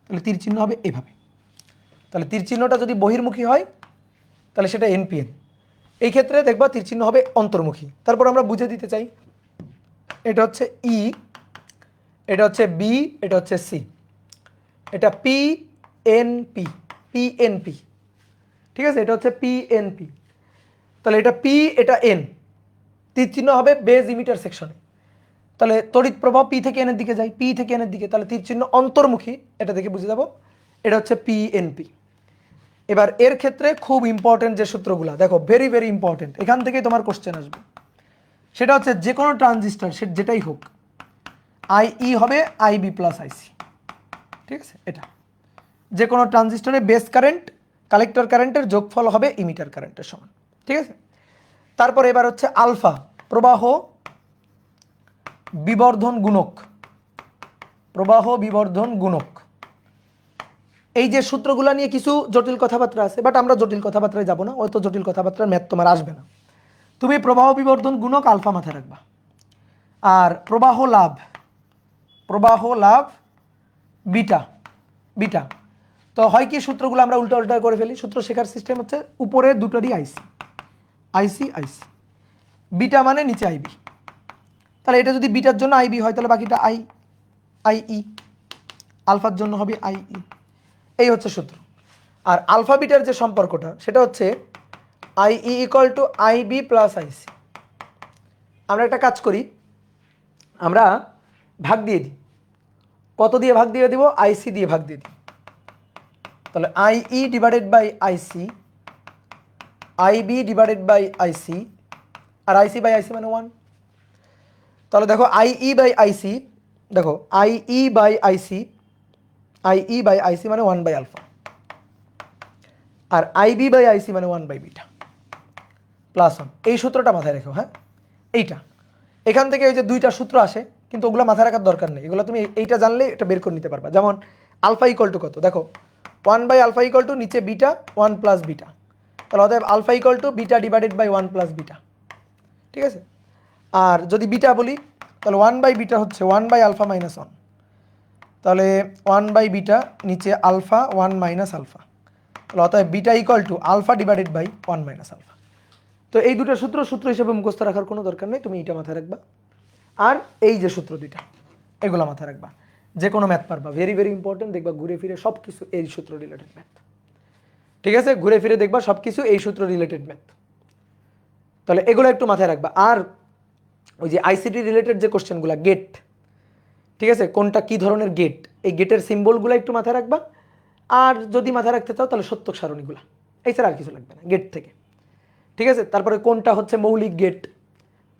তাহলে তীর চিহ্ন হবে এভাবে। তাহলে তীর চিহ্নটা যদি বহির্মুখী হয় তাহলে সেটা এনপিএন, এই ক্ষেত্রে দেখবা তীর চিহ্ন হবে অন্তর্মুখী। তারপর আমরা বুঝে দিতে চাই, এটা হচ্ছে ই, এটা হচ্ছে বি, এটা হচ্ছে সি, এটা পিএনপি, পিএনপি, ঠিক আছে, এটা হচ্ছে পিএনপি, তাহলে এটা পি, এটা এন, তীর চিহ্ন হবে বেজ ইমিটার সেকশনে। তাহলে তড়িৎ প্রবাহ পি থেকে এনের দিকে যায়, পি থেকে এনের দিকে, তাহলে তীর চিহ্ন অন্তর্মুখী, এটা দেখে বুঝে যাবো এটা হচ্ছে পিএনপি। এবার এর ক্ষেত্রে খুব ইম্পর্টেন্ট যে সূত্রগুলো দেখো, ভেরি ভেরি ইম্পর্টেন্ট, এখান থেকেই তোমার কোশ্চেন আসবে। সেটা হচ্ছে যে কোনো ট্রানজিস্টর সে যেটাই হোক, আইই হবে আইবি প্লাস আইসি, ঠিক আছে। এটা যে কোনো ট্রানজিস্টরে বেস কারেন্ট কালেক্টর কারেন্টের যোগফল হবে ইমিটার কারেন্টের সমান, ঠিক আছে। তারপর এবার হচ্ছে আলফা, প্রবাহ বিবর্ধন গুণক, প্রবাহ বিবর্ধন গুণক। এই যে সূত্রগুলো নিয়ে কিছু জটিল কথাবার্তা আছে, বাট আমরা জটিল কথাবার্তায় যাব না, হয়তো জটিল কথাবার্তার ম্যাথ তোমার আসবে না। তুমি প্রবাহ বিবর্ধন গুণক আলফা মাথায় রাখবা। আর প্রবাহ লাভ বিটা, বিটা। তো হয় কি সূত্রগুলো আমরা উল্টা উল্টা করে ফেলি, সূত্র শেখার সিস্টেম হচ্ছে উপরে দুটোরই আইসি, আইসি আইসি, বিটা মানে নিচে আইবি। তাহলে এটা যদি বিটার জন্য আইবি হয় তাহলে বাকিটা আইই, আলফার জন্য হবে আইই। এই হচ্ছে সূত্র। আর আলফা বিটার যে সম্পর্কটা সেটা হচ্ছে IE equal to IB plus IC. আমরা একটা কাজ করি, আমরা ভাগ দিয়ে দিই। কত দিয়ে ভাগ দিয়ে দিব? আইসি দিয়ে ভাগ দিয়ে দিই। তাহলে IE divided by IC, IB divided by IC, আর আইসি বাই আইসি মানে 1। তাহলে দেখো আইই বাই আইসি, দেখো আইই বাই আইসি, আইই বাই আইসি মানে 1 বাই আলফা, আর আইবি বাই আইসি মানে 1 বাই বিটা প্লাস 1। এই সূত্রটা মাথায় রেখো, হ্যাঁ এইটা। এখান থেকে ওই যে দুইটা সূত্র আসে, কিন্তু ওগুলো মাথায় রাখার দরকার নেই, এগুলো তুমি এইটা জানলে এটা বের করে নিতে পারবা। যেমন আলফা ইকুয়াল টু কত, দেখো 1 বাই আলফা ইকুয়াল টু নিচে বিটা 1 প্লাস বিটা, তাহলে অতএব alpha equal to beta divided by 1 plus beta, ঠিক আছে। আর যদি বিটা বলি তাহলে 1 বাই বিটা হচ্ছে 1 বাই আলফা মাইনাস 1, তাহলে 1 বাই বিটা নিচে আলফা 1 মাইনাস আলফা, তাহলে অতএব beta equal to alpha divided by 1 minus alpha. তো এই দুটো সূত্র হিসেবে মুখস্থ রাখার কোনো দরকার নেই, তুমি এটা মাথায় রাখবা। আর এই যে সূত্র দুইটা এগুলো মাথায় রাখবা, যে কোনো ম্যাথ পারবা, ভেরি ভেরি ইম্পর্টেন্ট। দেখবা ঘুরে ফিরে সব কিছু এই সূত্র রিলেটেড ম্যাথ, ঠিক আছে। ঘুরে ফিরে দেখবা সব কিছু এই সূত্র রিলেটেড ম্যাথ, তাহলে এগুলো একটু মাথায় রাখবা। আর ওই যে আইসিটি রিলেটেড যে কোশ্চেনগুলো, গেট, ঠিক আছে, কোনটা কি ধরনের গেট, এই গেটের সিম্বলগুলো একটু মাথায় রাখবা। আর যদি মাথায় রাখতে চাও তাহলে সত্যক সারণীগুলো, এছাড়া আর কিছু লাগবে না গেট থেকে, ঠিক আছে। তারপরে কোনটা হচ্ছে মৌলিক গেট,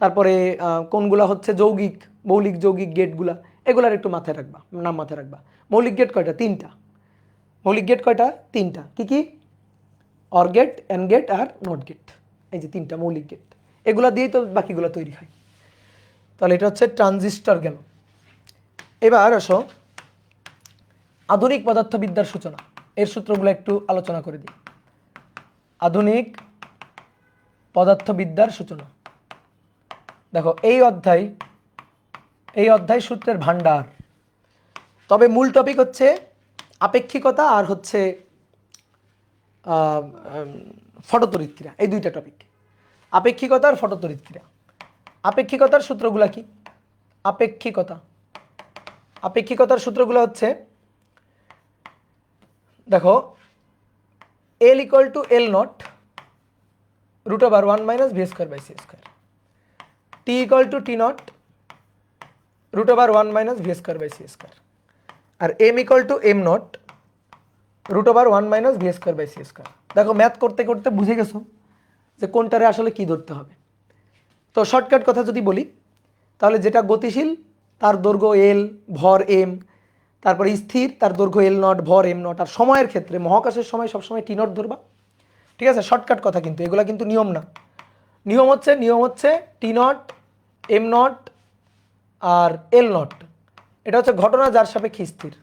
তারপরে কোনগুলা হচ্ছে যৌগিক, মৌলিক যৌগিক গেটগুলা, এগুলার একটু মাথায় রাখবা, নাম মাথায় রাখবা। মৌলিক গেট কয়টা? 3টা। মৌলিক গেট কয়টা? 3টা। কি কি? অর গেট, এন্ড গেট আর নট গেট, এই যে 3টা মৌলিক গেট, এগুলা দিয়েই তো বাকিগুলো তৈরি হয়। তাহলে এটা হচ্ছে ট্রানজিস্টর গেল। এবার আসো আধুনিক পদার্থবিদ্যার সূচনা, এর সূত্রগুলো একটু আলোচনা করে দিই। আধুনিক পদার্থবিদ্যার সূচনা, দেখো এই অধ্যায় সূত্রের ভান্ডার। তবে মূল টপিক হচ্ছে আপেক্ষিকতা আর হচ্ছে ফটোতড়িৎ ক্রিয়া, এই দুইটা টপিক, আপেক্ষিকতা আর ফটোতড়িৎ ক্রিয়া। আপেক্ষিকতার সূত্রগুলো কি? আপেক্ষিকতার সূত্রগুলো হচ্ছে, দেখো L equal to L not root over 1 minus V square by C square, T equal to T not root over 1 minus V square by C square, আর M equal to M not root over 1 minus V square by C square. দেখো math করতে করতে বুঝে গেছো যে কোনটারে আসলে কি ধরতে হবে। তো শর্টকাট কথা যদি বলি তাহলে যেটা গতিশীল তার দৈর্ঘ্য এল, ভর এম, তারপরে স্থির তার দৈর্ঘ্য এল নট, ভর এম নট। আর সময়ের ক্ষেত্রে মহাকাশের সময় সবসময় টি নট ধরবা, ঠিক আছে। শর্টকাট কথা, কিন্তু এগুলা কিন্তু নিয়ম না। নিয়ম হচ্ছে টি নট, এম নট আর এল নট। এটা হচ্ছে ঘটনা যার সাপেক্ষে স্থির,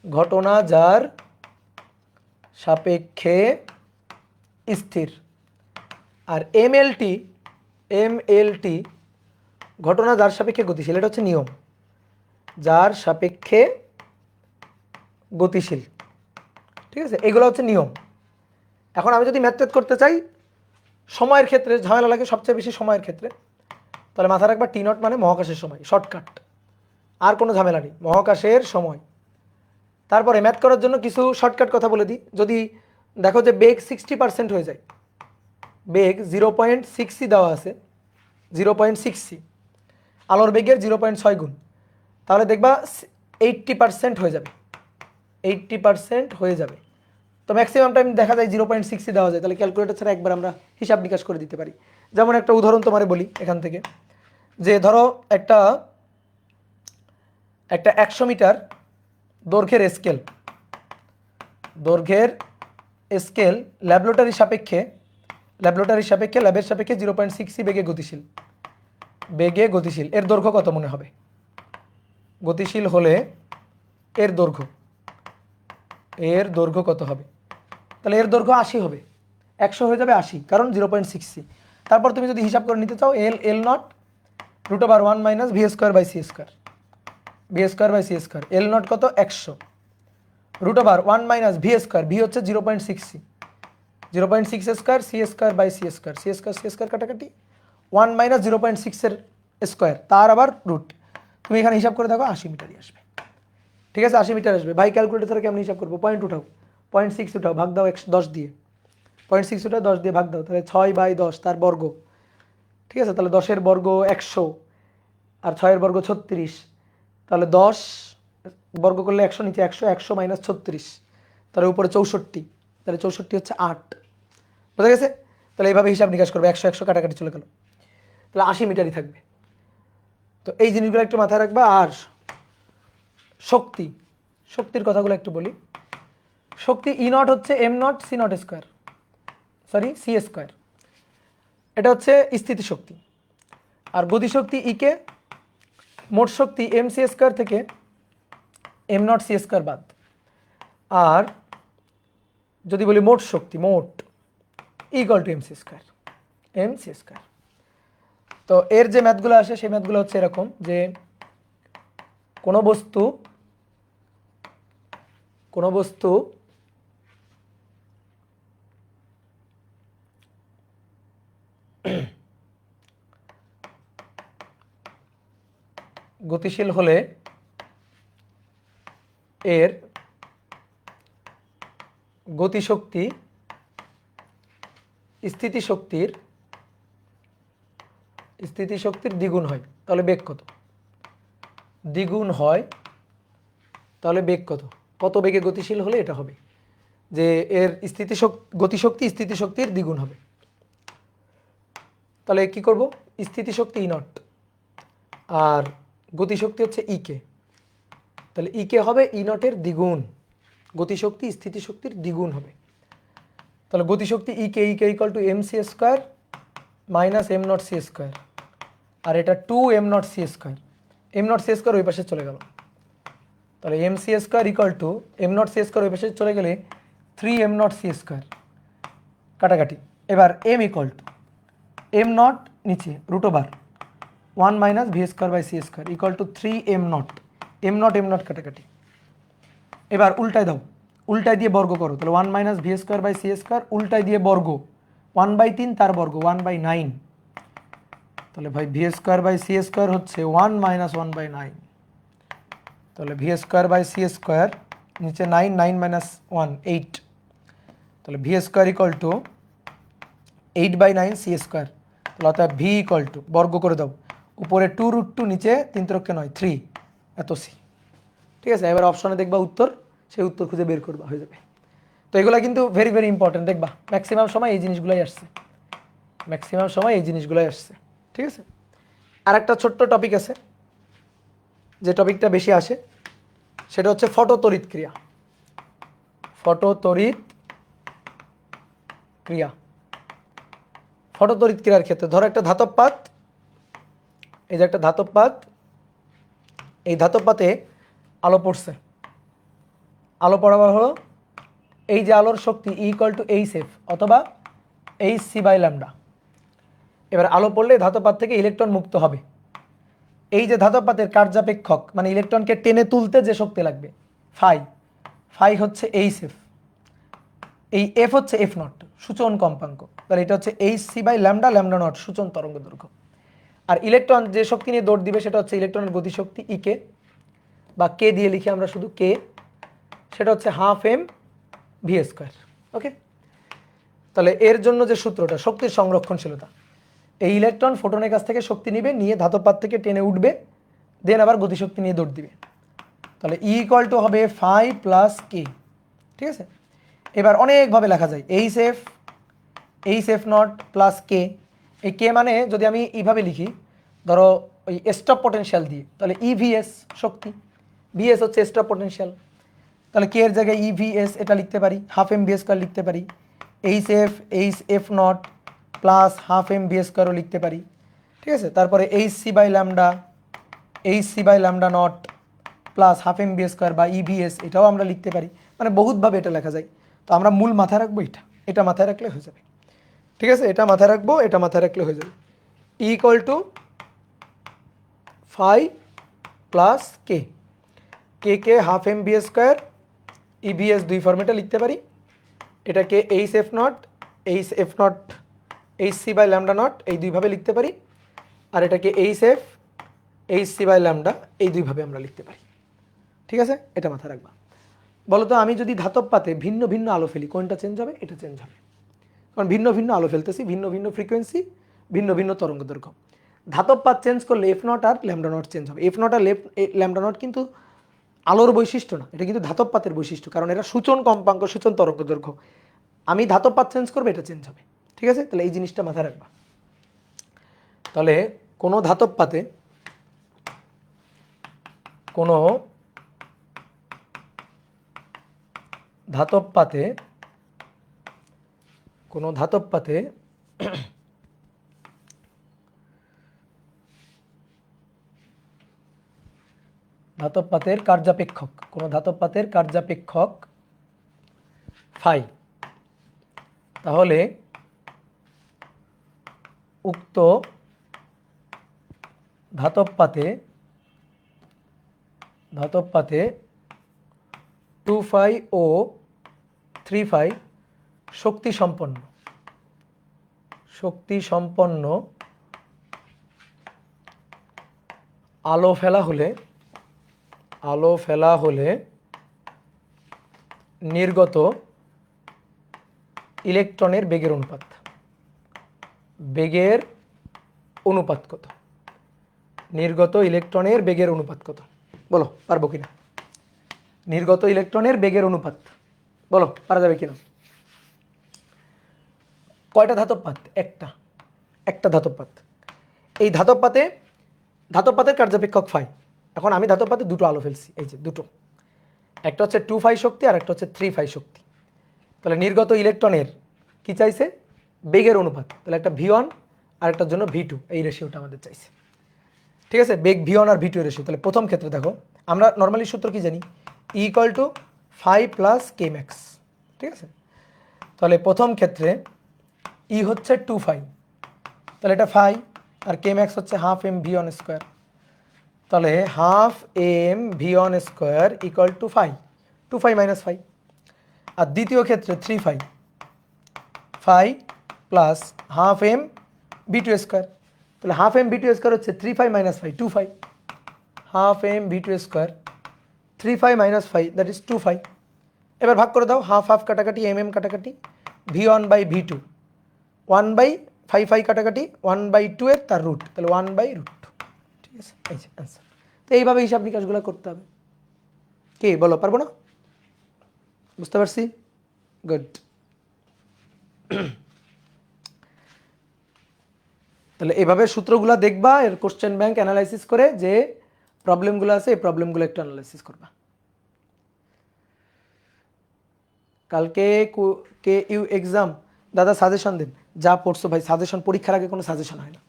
ঘটনা যার সাপেক্ষে স্থির। আর এমএলটি ঘটনা যার সাপেক্ষে গতিশীল, এটা হচ্ছে নিয়ম, যার সাপেক্ষে গতিশীল, ঠিক আছে। এগুলো হচ্ছে নিয়ম। এখন আমি যদি ম্যাথ করতে চাই সময়ের ক্ষেত্রে ঝামেলা লাগে সবচেয়ে বেশি সময়ের ক্ষেত্রে, তাহলে মাথায় রাখবা টি নট মানে মহাকাশের সময়, শর্টকাট, আর কোনো ঝামেলা নেই, মহাকাশের সময়। তারপরে ম্যাথ করার জন্য কিছু শর্টকাট কথা বলে দিই। যদি দেখো যে বেগ 60% হয়ে যায়, বেগ 0.6c দেওয়া আছে, 0.6c, আলোর বেগের 0.6 গুণ, তাহলে দেখবা 80% হয়ে যাবে, 80% হয়ে যাবে। তো ম্যাক্সিমাম টাইম দেখা যায় 0.6 দেওয়া যায়, তাহলে ক্যালকুলেটর ছাড়া একবার আমরা হিসাব নিকাশ করে দিতে পারি। যেমন একটা উদাহরণ তোমারে বলি এখান থেকে, যে ধরো একটা 100 মিটার দৈর্ঘ্যের স্কেল ল্যাবের সাপেক্ষে ল্যাবের সাপেক্ষে 0.6 বেগে গতিশীল, এর দৈর্ঘ্য কত মনে হবে? গতিশীল হলে এর দৈর্ঘ্য কত হবে? তাহলে এর দৈর্ঘ্য 80 হবে, 100 হয়ে যাবে 80, কারণ 0.6। তারপর তুমি যদি হিসাব করে নিতে চাও L not √1 minus V square by C square, L not কত? 100 √1 মাইনাস ভি স্কোয়ার, ভি হচ্ছে 0.6 square, C square by C square কাটাকাটি 1 মাইনাস 0.6 এর স্কোয়ার, তার আবার রুট। তুমি এখানে হিসাব করে দেখো 80 মিটারই আসবে। ঠিক আছে, 80 মিটার আসবে। ভাই ক্যালকুলেটর ছাড়া কেমন হিসাব করবো? পয়েন্ট উঠাও, 0.6 উঠাও, ভাগ দাও 10 দিয়ে, 0.6 উঠাও 10 দিয়ে ভাগ দাও, তাহলে 6/10 তার বর্গ। ঠিক আছে, তাহলে 10 এর বর্গ 100 আর 6 এর বর্গ 36, তাহলে 10 বর্গ করলে 100, নিচে 100 মাইনাস 36, তাহলে উপরে 64, তাহলে 64 হচ্ছে 8। বোঝা গেছে? তাহলে এইভাবে হিসাব নিকাশ করবে, 100 কাটাকাটি চলে গেল, তাহলে 80 মিটারই থাকবে। তো এই জিনিসগুলো একটু মাথায় রাখবা। আর শক্তির কথাগুলো একটু বলি। শক্তি ই নট হচ্ছে এম নট সি স্কোয়ার, এটা হচ্ছে স্থিতিশক্তি। আর গতিশক্তি ইকে, মোট শক্তি এম সি স্কোয়ার থেকে এম নট সি স্কোয়ার বাদ। আর যদি বলি মোট শক্তি, মোট equal to M C square. তো এর যে ম্যাথগুলো আসে সেই ম্যাথগুলো হচ্ছে এরকম, যে কোনো বস্তু গতিশীল হলে এর গতিশক্তি স্থিতিশক্তির দ্বিগুণ হয়, তাহলে বেগ কত? দ্বিগুণ হয়, তাহলে বেগ কত? কত বেগে গতিশীল হলে এটা হবে, যে এর গতিশক্তি স্থিতিশক্তির দ্বিগুণ হবে। তাহলে কি করব? স্থিতিশক্তি ই নট আর গতিশক্তি হচ্ছে ইকে, তাহলে ইকে হবে ই নটের দ্বিগুণ, গতিশক্তি স্থিতিশক্তির দ্বিগুণ হবে। তাহলে গতিশক্তি E K equal to M C square minus M not C square, আর এটা 2 M not C square, M not C square ওই পাশে চলে গেল, তাহলে M C square equal to M not C square ওই পাশে চলে গেলে 3 এম নট সি স্কোয়ার কাটাকাটি। এবার M equal to M nought নিচে √1 minus V square by C square equal to 3 M nought কাটাকাটি। এবার উল্টায় দাও, উল্টায় দিয়ে বর্গ করো, তাহলে 1 minus V square by C square, উল্টায় দিয়ে বর্গ 1/3 তার বর্গ 1/9, তাহলে ভাই V square by C square হচ্ছে 1 মাইনাস 1/9, তাহলে V square by C square নিচে 9 মাইনাস 1 8, তাহলে V square equal to 8/9 C square, তাহলে অর্থাৎ ভি ইকুয়াল টু বর্গ করে দাও, উপরে 2√2 নিচে 3 × 9 3 এত সি। ঠিক আছে, এবার অপশনে দেখবা উত্তর, সেই উত্তর খুঁজে বের করবা, হয়ে যাবে। তো এগুলো কিন্তু ভেরি ভেরি ইম্পর্টেন্ট, দেখবা ম্যাক্সিমাম সময় এই জিনিসগুলোই আসছে। ঠিক আছে, আর একটা ছোট্ট টপিক আছে, যে টপিকটা বেশি আসে, সেটা হচ্ছে ফটোতড়িৎ ক্রিয়া। ফটোতড়িৎ ক্রিয়ার ক্ষেত্রে ধরো একটা ধাতব পাত, এই যে একটা ধাতব পাত, এই ধাতব পাতে আলো পড়ছে, আলো পড়া হলো, এই যে আলোর শক্তি ইকুয়াল টু এইচ অথবা hc/λ। এবার আলো পড়লে ধাতব পাত থেকে ইলেকট্রন মুক্ত হবে। এই যে ধাতব পাতের কার্যাপেক্ষক, মানে ইলেকট্রনকে টেনে তুলতে যে শক্তি লাগবে, ফাই হচ্ছে এইচ, এই এফ হচ্ছে এফ নট, সূচন কম্পাঙ্ক, তাহলে এটা হচ্ছে hc/λ, λ0 সূচন তরঙ্গ দৈর্ঘ্য। আর ইলেকট্রন যে শক্তি নিয়ে দৌড় দিবে সেটা হচ্ছে ইলেকট্রনের গতিশক্তি ইকে, বা কে দিয়ে লিখি আমরা শুধু কে, সেটা হচ্ছে 12 m v²। ওকে, তাহলে এর জন্য যে সূত্রটা, শক্তির সংরক্ষণশীলতা, এই ইলেকট্রন ফোটনের কাছ থেকে শক্তি নিবে, নিয়ে ধাতব পাত থেকে টেনে উঠবে, দেন আবার গতিশক্তি নিয়ে দৌড় দিবে। তাহলে ই ইকুয়াল টু হবে ফাই প্লাস কে। ঠিক আছে, এবার অনেকভাবে লেখা যায়, এইচ এফ নট প্লাস কে। এই কে মানে যদি আমি এইভাবে লিখি, ধরো ওই স্টপ পটেনশিয়াল দিয়ে, তাহলে ইভিএস শক্তি, ভিএস হচ্ছে স্টপ পটেনশিয়াল, তাহলে কে এর জায়গায় ইভিএস এটা লিখতে পারি, হাফ এম বি স্কোয়ার লিখতে পারি। H F not plus half M B স্কোয়ারও লিখতে পারি। ঠিক আছে, তারপরে H C by lambda not plus half M B square বা ইভিএস এটাও আমরা লিখতে পারি, মানে বহুতভাবে এটা লেখা যায়। তো আমরা মূল মাথায় রাখবো এটা মাথায় রাখলে হয়ে যাবে। ঠিক আছে, এটা মাথায় রাখবো, এটা মাথায় রাখলে হয়ে যাবে। E equal to phi plus K, K half M B square, ইভিএস দুই ফর্মেটে লিখতে পারি। এটাকে H F nought H C by lambda nought এই দুইভাবে লিখতে পারি, আর এটাকে এইচ সি বাই ল্যামডা এই দুইভাবে আমরা লিখতে পারি। ঠিক আছে, এটা মাথায় রাখবা। বলো তো, আমি যদি ধাতব পাতে ভিন্ন ভিন্ন আলো ফেলি, কোনটা চেঞ্জ হবে? এটা চেঞ্জ হবে, কারণ ভিন্ন ভিন্ন আলো ফেলতেছি, ভিন্ন ভিন্ন ফ্রিকোয়েন্সি, ভিন্ন ভিন্ন তরঙ্গ দৈর্ঘ্য। ধাতব পাত চেঞ্জ করলে এফ নট আর ল্যামডা নট চেঞ্জ হবে। এফ নট আর ল্যামডা নট কিন্তু আলোর বৈশিষ্ট্য না, এটা কিন্তু ধাতব পাতের বৈশিষ্ট্য, কারণ এটা সূচন কম্পাঙ্ক, সূচন তরঙ্গ দৈর্ঘ্য। আমি ধাতব পাত চেঞ্জ করবো, এটা চেঞ্জ হবে। ঠিক আছে, তাহলে এই জিনিসটা মাথায় রাখবা। তাহলে কোনো ধাতব পাতে কোনো ধাতব পাতে ধাতব পাতের কার্যাপেক্ষক ফাই, তাহলে উক্ত ধাতব পাতে 2 ফাই ও 3 ফাই শক্তি সম্পন্ন আলো ফেলা হলে নির্গত ইলেকট্রনের বেগের অনুপাত কত? নির্গত ইলেকট্রনের বেগের অনুপাত কত? বলো, পারবো কিনা? নির্গত ইলেকট্রনের বেগের অনুপাত বলো, পারা যাবে কিনা? কয়টা ধাতব পাত? একটা ধাতব পাত। এই ধাতব পাতের কার্যাপেক্ষক ফাই। এখন আমি ধাতব পাতে দুটো আলো ফেলছি, এই যে দুটো, একটা হচ্ছে 2 ফাই শক্তি আর একটা হচ্ছে 3 ফাই শক্তি। তাহলে নির্গত ইলেকট্রনের কি চাইছে? বেগের অনুপাত। তাহলে একটা V1 আর একটার জন্য V2, এই রেশিওটা আমাদের চাইছে। ঠিক আছে, বেগ V1 আর V2 এর রেশিও। তাহলে প্রথম ক্ষেত্রে দেখো, আমরা নর্মালি সূত্র কি জানি? E equal to phi plus K max. ঠিক আছে, তাহলে প্রথম ক্ষেত্রে ই হচ্ছে 2 ফাই, তাহলে এটা ফাই, আর কে ম্যাক্স হচ্ছে হাফ এম V1 স্কোয়ার। তাহলে half M V1 square equal to phi, 2 phi minus phi. আর দ্বিতীয় ক্ষেত্রে 3 phi plus half M V2 square. তাহলে হাফ এম V2 স্কোয়ার হচ্ছে 3 phi minus phi, 2 phi. Half M V2 square 3 phi minus phi, that is 2 phi. এবার ভাগ করে দাও, half কাটাকাটি, এম কাটাকাটি, V1 by V2, 1 by phi কাটাকাটি, 1 by 2 এর তার রুট, তাহলে 1 বাই √2। ঠিক আছে, এই যে অ্যান্সার। তো এইভাবে হিসাব নিকাশগুলো করতে হবে। কি বলো, পারবো না? বুঝতে পারছি? গুড। তাহলে এভাবে সূত্রগুলো দেখবা, এর কোশ্চেন ব্যাংক অ্যানালাইসিস করে যে প্রবলেমগুলো আছে, এই প্রবলেমগুলো একটু অ্যানালাইসিস করবা। কালকে KU এক্সাম, দাদা সাজেশন দিন। যা পড়ছো ভাই, সাজেশন পরীক্ষার আগে কোনো সাজেশন হয় না।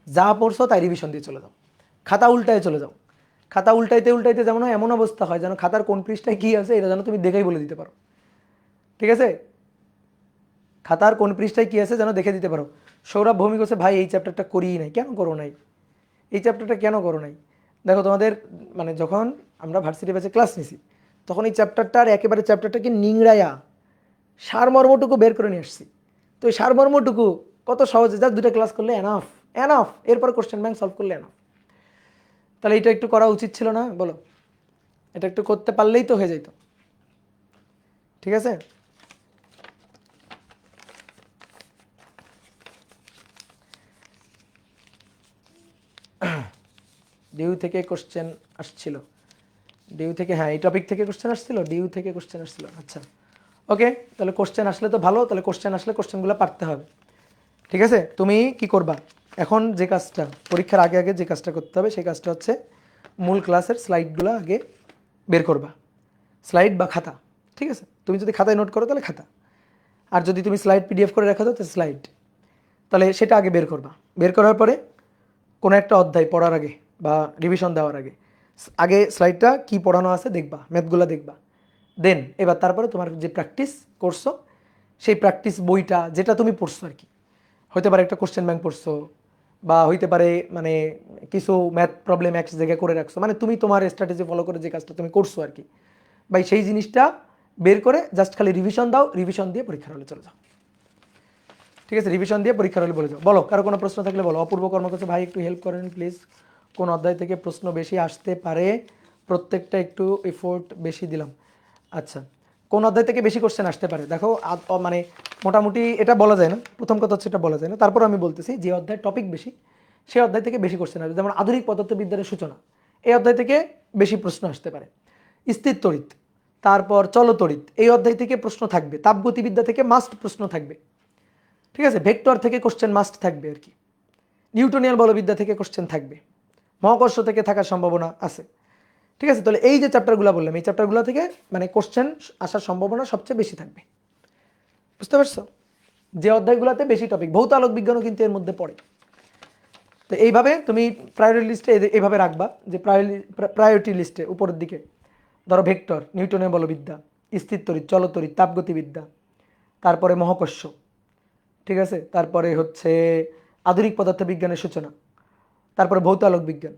যা পড়ছো তাই রিভিশন দিয়ে চলে যাও, খাতা উল্টায় চলে যাও। খাতা উল্টাইতে যেমন হয়, এমন অবস্থা হয় যেন খাতার কোন পৃষ্ঠায় কী আছে এটা যেন তুমি দেখেই বলে দিতে পারো। ঠিক আছে, খাতার কোন পৃষ্ঠায় কী আছে যেন দেখে দিতে পারো। সৌরভ ভৌমিক হচ্ছে, ভাই এই চ্যাপ্টারটা করিই নাই, কেন করো নাই? এই চ্যাপ্টারটা কেন করো নাই? দেখো তোমাদের, মানে যখন আমরা ভার্সিটি ব্যাচে ক্লাস নিছি, তখন এই চ্যাপ্টারটার একেবারে চ্যাপ্টারটাকে নিংড়াইয়া সারমর্মটুকু বের করে নিয়ে আসছি। তো এই সারমর্মটুকু কত সহজে, যা 2টা ক্লাস করলে এনাফ, এরপর কোশ্চেন ব্যাংক সলভ করলে এনাফ। তাহলে এটা একটু করা উচিত ছিল না? বলো, এটা একটু করতে পারলেই তো হয়ে যেত। ঠিক আছে, ডিউ থেকে কোশ্চেন আসছিল, ডিউ থেকে, হ্যাঁ এই টপিক থেকে কোশ্চেন আসছিল, ডিউ থেকে কোশ্চেন আসছিল। আচ্ছা ওকে, তাহলে কোশ্চেন আসলে তো ভালো, তাহলে কোশ্চেন আসলে কোশ্চেনগুলো পারতে হবে। ঠিক আছে, তুমি কি করবা এখন, যে কাজটা পরীক্ষার আগে আগে যে কাজটা করতে হবে সেই কাজটা হচ্ছে মূল ক্লাসের স্লাইডগুলো আগে বের করবা, স্লাইড বা খাতা। ঠিক আছে, তুমি যদি খাতায় নোট করো তাহলে খাতা, আর যদি তুমি স্লাইড পিডিএফ করে রাখো তো স্লাইড, তাহলে সেটা আগে বের করবা। বের করার পরে কোনো একটা অধ্যায় পড়ার আগে বা রিভিশন দেওয়ার আগে আগে স্লাইডটা কি পড়ানো আছে দেখবা, ম্যাথগুলো দেখবা। দেন এবার তারপরে তোমার যে প্র্যাকটিস করছো সেই প্র্যাকটিস বইটা যেটা তুমি পড়ছো আর কি, হইতে পারে একটা কোশ্চেন ব্যাংক পড়ছো, বা হইতে পারে মানে কিছু ম্যাথ প্রবলেম এক জায়গায় করে রাখছো, মানে তুমি তোমার স্ট্র্যাটেজি ফলো করে যে কাজটা তুমি করছো আর কি, ভাই সেই জিনিসটা বের করে জাস্ট খালি রিভিশন দাও, রিভিশন দিয়ে পরীক্ষার হলে চলে যাও। ঠিক আছে, রিভিশন দিয়ে পরীক্ষার হলে বলে যাও। বলো, কারো কোনো প্রশ্ন থাকলে বলো। অপূর্ব কর্মকর্তা ভাই একটু হেল্প করেন প্লিজ, কোন অধ্যায় থেকে প্রশ্ন বেশি আসতে পারে, প্রত্যেকটা একটু এফোর্ট বেশি দিলাম। আচ্ছা, কোন অধ্যায় থেকে বেশি কোশ্চেন আসতে পারে দেখো, মানে মোটামুটি এটা বলা যায় না, প্রথম কথা হচ্ছে এটা বলা যায় না, তারপর আমি বলতেছি যে অধ্যায় টপিক বেশি সেই অধ্যায় থেকে বেশি কোশ্চেন আসবে। যেমন আধুনিক পদার্থবিদ্যার সূচনা, এই অধ্যায় থেকে বেশি প্রশ্ন আসতে পারে। স্থির তড়িৎ, তারপর চলতড়িৎ, এই অধ্যায় থেকে প্রশ্ন থাকবে। তাপগতিবিদ্যা থেকে মাস্ট প্রশ্ন থাকবে। ঠিক আছে, ভেক্টর থেকে কোশ্চেন মাস্ট থাকবে আর কি। নিউটনিয়ান বলবিদ্যা থেকে কোশ্চেন থাকবে, মহাকর্ষ থেকে থাকার সম্ভাবনা আছে। ঠিক আছে, তাহলে এই যে চ্যাপ্টারগুলো বললাম এই চ্যাপ্টারগুলো থেকে মানে কোশ্চেন আসার সম্ভাবনা সবচেয়ে বেশি থাকবে। বুঝতে পারছো, যে অধ্যায়গুলোতে বেশি টপিক, ভৌত আলোক বিজ্ঞানও কিন্তু এর মধ্যে পড়ে। তো এইভাবে তুমি প্রায়োরিটি লিস্টে এইভাবে রাখবা যে প্রায়োরিটি লিস্টে উপরের দিকে ধরো ভেক্টর, নিউটনের বলবিদ্যা, স্থির তড়িৎ, চলতড়িৎ, তাপগতিবিদ্যা, তারপরে মহাকর্ষ, ঠিক আছে, তারপরে হচ্ছে আধুনিক পদার্থবিজ্ঞানের সূচনা, তারপরে ভৌত আলোক বিজ্ঞান।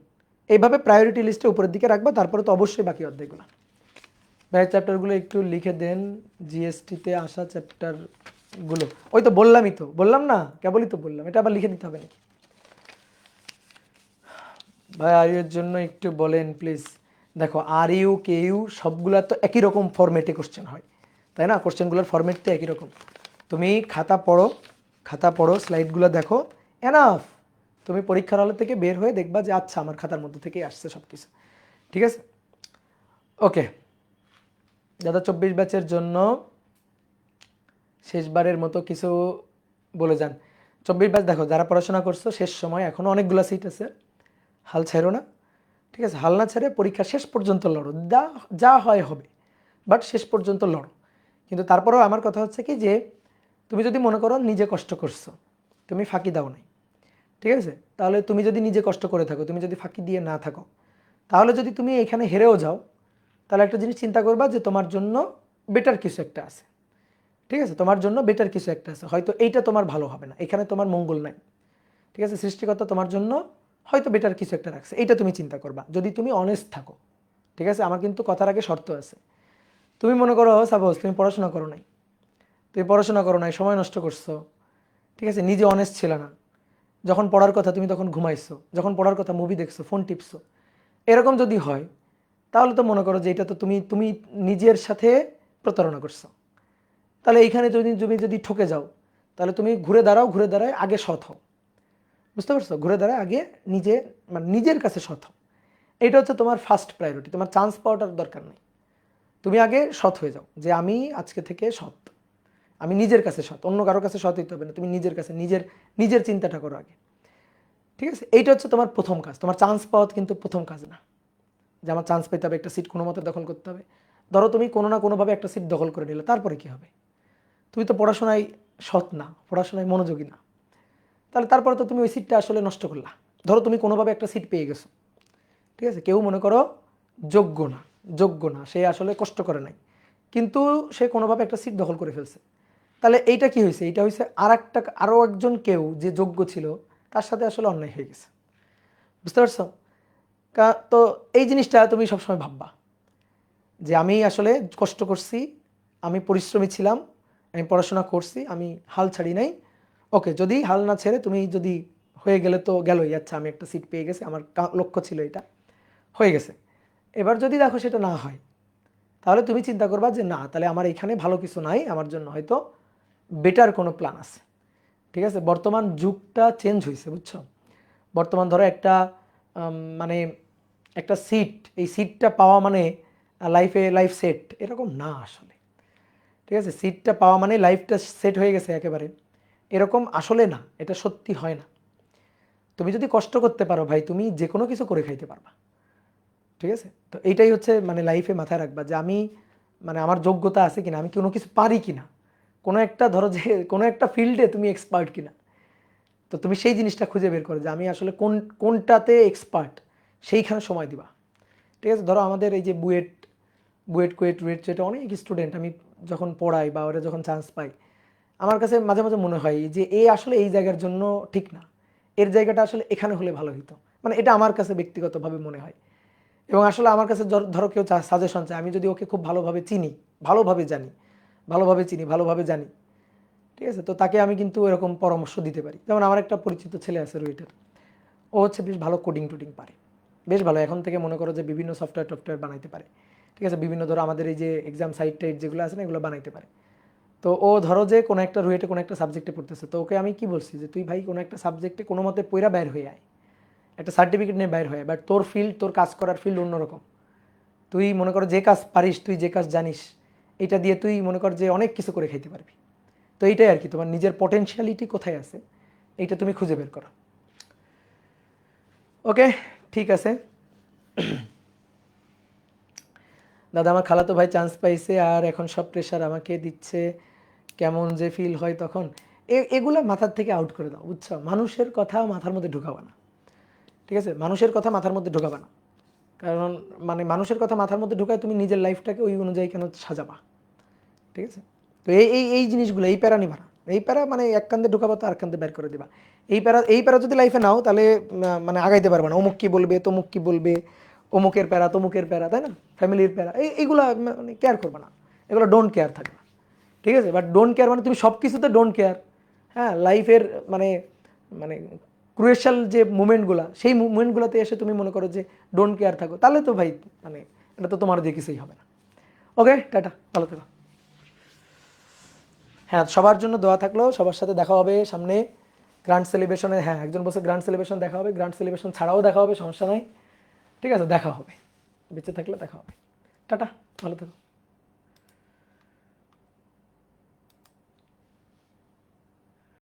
এইভাবে প্রায়োরিটি লিস্টে উপরের দিকে রাখবা, তারপরে তো অবশ্যই বাকি অধ্যায়গুলো। ভাই চ্যাপ্টারগুলো একটু লিখে দেন, জিএসটিতে আসা চ্যাপ্টারগুলো। ওই তো বললামই, তো বললাম না, কেবলই তো বললাম, এটা আবার লিখে দিতে হবে নাকি? ভাই আর ইউর জন্য একটু বলেন প্লিজ। দেখো আর ইউ কে ইউ সবগুলা তো একই রকম ফরম্যাটে কোশ্চেন হয়, তাই না? কোশ্চেনগুলোর ফরম্যাট তো একই রকম। তুমি খাতা পড়ো, খাতা পড়ো, স্লাইডগুলো দেখো, এনাফ। তুমি পরীক্ষার হল থেকে বের হয়ে দেখবা যে আচ্ছা আমার খাতার মধ্যে থেকেই আসছে সব কিছু। ঠিক আছে, ওকে দাদা। 24 ব্যাচের জন্য শেষবারের মতো কিছু বলে যান। 24 ব্যাচ দেখো, যারা পড়াশোনা করছো শেষ সময়, এখনও অনেকগুলো সিট আছে, হাল ছেড়ো না। ঠিক আছে, হাল না ছেড়ে পরীক্ষা শেষ পর্যন্ত লড়ো, যা হয় হবে, বাট শেষ পর্যন্ত লড়ো। কিন্তু তারপরেও আমার কথা হচ্ছে কি যে তুমি যদি মনে করো নিজে কষ্ট করছো, তুমি ফাঁকি দাও নাই, ঠিক আছে, তাহলে তুমি যদি নিজে কষ্ট করে থাকো, তুমি যদি ফাঁকি দিয়ে না থাকো, তাহলে যদি তুমি এখানে হেরেও যাও, তাহলে একটা জিনিস চিন্তা করবা যে তোমার জন্য বেটার কিছু একটা আছে। ঠিক আছে, তোমার জন্য বেটার কিছু একটা আছে, হয়তো এইটা তোমার ভালো হবে না, এখানে তোমার মঙ্গল নাই। ঠিক আছে, সৃষ্টিকর্তা তোমার জন্য হয়তো বেটার কিছু একটা রাখছে, এইটা তুমি চিন্তা করবা যদি তুমি অনেস্ট থাকো। ঠিক আছে, আমার কিন্তু কথার আগে শর্ত আছে। তুমি মনে করো সাপোজ তুমি পড়াশোনা করো নাই, তুমি পড়াশোনা করো নাই, সময় নষ্ট করছো, ঠিক আছে, নিজে অনেস্ট ছিল না, যখন পড়ার কথা তুমি তখন ঘুমাইছো, যখন পড়ার কথা মুভি দেখছো, ফোন টিপছো, এরকম যদি হয়, তাহলে তো মনে করো যে এটা তো তুমি তুমি নিজের সাথে প্রতারণা করছো। তাহলে এইখানে যদি তুমি যদি ঠকে যাও, তাহলে তুমি ঘুরে দাঁড়াও, ঘুরে দাঁড়ায় আগে সৎ হও। বুঝতে পারছো, ঘুরে দাঁড়ায় আগে নিজে মানে নিজের কাছে সৎ হও। এটা হচ্ছে তোমার ফার্স্ট প্রায়োরিটি, তোমার চান্স পাওয়াটার দরকার নেই। তুমি আগে সৎ হয়ে যাও যে আমি আজকে থেকে সৎ, আমি নিজের কাছে সৎ, অন্য কারোর কাছে সৎ হইতে হবে না, তুমি নিজের কাছে নিজের নিজের চিন্তাটা করো আগে। ঠিক আছে, এইটা হচ্ছে তোমার প্রথম কাজ। তোমার চান্স পাওয়া কিন্তু প্রথম কাজ না যে আমার চান্স পেতে হবে, একটা সিট কোনো মতে দখল করতে হবে। ধরো তুমি কোনো না কোনোভাবে একটা সিট দখল করে নিলে, তারপরে কি হবে? তুমি তো পড়াশোনায় সৎ না, পড়াশোনায় মনোযোগী না, তাহলে তারপরে তো তুমি ওই সিটটা আসলে নষ্ট করলা। ধরো তুমি কোনোভাবে একটা সিট পেয়ে গেছো, ঠিক আছে, কেউ মনে করো যোগ্য না, যোগ্য না, সে আসলে কষ্ট করে নাই, কিন্তু সে কোনোভাবে একটা সিট দখল করে ফেলছে, তাহলে এইটা কি হয়েছে? এইটা হয়েছে আরও একজন কেউ যে যোগ্য ছিল তার সাথে আসলে অন্যায় হয়ে গেছে। বুঝতে পারছো? তো এই জিনিসটা তুমি সবসময় ভাববা যে আমি আসলে কষ্ট করছি, আমি পরিশ্রমী ছিলাম, আমি পড়াশোনা করছি, আমি হাল ছাড়ি নাই। ওকে, যদি হাল না ছেড়ে তুমি যদি হয়ে গেলে তো গেলোই, আচ্ছা আমি একটা সিট পেয়ে গেছি, আমার লক্ষ্য ছিল এটা, হয়ে গেছে। এবার যদি দেখো সেটা না হয়, তাহলে তুমি চিন্তা করবা যে না, তাহলে আমার এখানে ভালো কিছু নাই, আমার জন্য হয়তো বেটার কোনো প্ল্যান আছে। ঠিক আছে, বর্তমান যুগটা চেঞ্জ হয়েছে, বুঝছো? বর্তমান ধরো একটা মানে একটা সিট, এই সিটটা পাওয়া মানে লাইফ সেট, এরকম না আসলে। ঠিক আছে, সিটটা পাওয়া মানে লাইফটা সেট হয়ে গেছে একেবারে, এরকম আসলে না, এটা সত্যি হয় না। তুমি যদি কষ্ট করতে পারো ভাই, তুমি যে কোনো কিছু করে খাইতে পারবা। ঠিক আছে, তো এইটাই হচ্ছে মানে লাইফে মাথায় রাখবা যে আমি মানে আমার যোগ্যতা আছে কিনা, আমি কোনো কিছু পারি কিনা, কোনো একটা ধরো যে কোনো একটা ফিল্ডে তুমি এক্সপার্ট কিনা। তো তুমি সেই জিনিসটা খুঁজে বের করো যে আমি আসলে কোনটাতে এক্সপার্ট, সেইখানে সময় দিবা। ঠিক আছে, ধরো আমাদের এই যে বুয়েট বুয়েট কুয়েট রুয়েট যেটা অনেক স্টুডেন্ট আমি যখন পড়াই বা ওরা যখন চান্স পাই, আমার কাছে মাঝে মাঝে মনে হয় যে এ আসলে এই জায়গার জন্য ঠিক না, এর জায়গাটা আসলে এখানে হলে ভালো হতো। মানে এটা আমার কাছে ব্যক্তিগতভাবে মনে হয়। এবং আসলে আমার কাছে ধরো কেউ সাজেশন চায়, আমি যদি ওকে খুব ভালোভাবে চিনি, ভালোভাবে জানি, ভালোভাবে জানি, ঠিক আছে, তো তাকে আমি কিন্তু এরকম পরামর্শ দিতে পারি। যেমন আমার একটা পরিচিত ছেলে আছে রুয়েটের, ও হচ্ছে বেশ ভালো কোডিং টোডিং পারে, বেশ ভালো, এখন থেকে মনে করো যে বিভিন্ন সফটওয়্যার বানাইতে পারে। ঠিক আছে, বিভিন্ন ধরো আমাদের এই যে এক্সাম সাইট টাইট যেগুলো আছে না, এগুলো বানাইতে পারে। তো ও ধরো যে কোনো একটা রুয়েটে কোনো একটা সাবজেক্টে পড়তেছে, তো ওকে আমি কি বলছি যে তুই ভাই কোনো একটা সাবজেক্টে কোনো মতে পড়া বাইর হয়ে আয়, একটা সার্টিফিকেট নিয়ে বাইর হয়ে, বাট তোর ফিল্ড, তোর কাজ করার ফিল্ড অন্যরকম। তুই মনে কর যে কাজ পারিস, তুই যে কাজ জানিস, এটা দিয়ে তুই মনে কর যে অনেক কিছু করে খাইতে পারবি। তো এইটাই আর কি, তোমার নিজের পটেনশিয়ালিটি কোথায় আছে এইটা তুমি খুঁজে বের করো। ওকে, ঠিক আছে। দাদা আমার খালাতো ভাই চান্স পাইছে আর এখন সব প্রেশার আমাকে দিচ্ছে, কেমন যে ফিল হয় তখন। এগুলা মাথার থেকে আউট করে দাও, বুঝছো? মানুষের কথা মাথার মধ্যে ঢুকাবা না। ঠিক আছে, মানুষের কথা মাথার মধ্যে ঢুকাবা না, কারণ মানে মানুষের কথা মাথার মধ্যে ঢুকায় তুমি নিজের লাইফটাকে ওই অনুযায়ী কেন সাজাবা। ঠিক আছে, তো এই এই এই জিনিসগুলো, এই প্যারা নিবা না। এই প্যারা মানে এক কান্দে ঢুকাবা তো আর কান্দে বের করে দিবা। এই প্যারা যদি লাইফে নাও তাহলে মানে আগাইতে পারবে না। অমুক কি বলবে, তমুক কি বলবে, অমুকের প্যারা তমুকের প্যারা, তাই না, ফ্যামিলির প্যারা, এইগুলো মানে কেয়ার করবে না, এগুলো ডোন্ট কেয়ার থাকবে। ঠিক আছে, বাট ডোন্ট কেয়ার মানে তুমি সব কিছুতে ডোন্ট কেয়ার। হ্যাঁ, লাইফের মানে মানে ক্রুয়েশাল যে মুমেন্টগুলো, সেই মুমেন্টগুলোতে এসে তুমি মনে করো যে ডোন্ট কেয়ার থাকো, তাহলে তো ভাই মানে এটা তো তোমার দিয়ে কিছুই হবে না। ওকে, টাটা, ভালো থেকো। হ্যাঁ, সবার জন্য দোয়া থাকলো, সবার সাথে দেখা হবে সামনে গ্র্যান্ড সেলিব্রেশনে। হ্যাঁ, একজন বছর গ্র্যান্ড সেলিব্রেশন দেখা হবে, গ্র্যান্ড সেলিব্রেশন ছাড়াও দেখা হবে, সমস্যা নাই। ঠিক আছে, দেখা হবে, বেঁচে থাকলে দেখা হবে। টাটা, ভালো থেকো।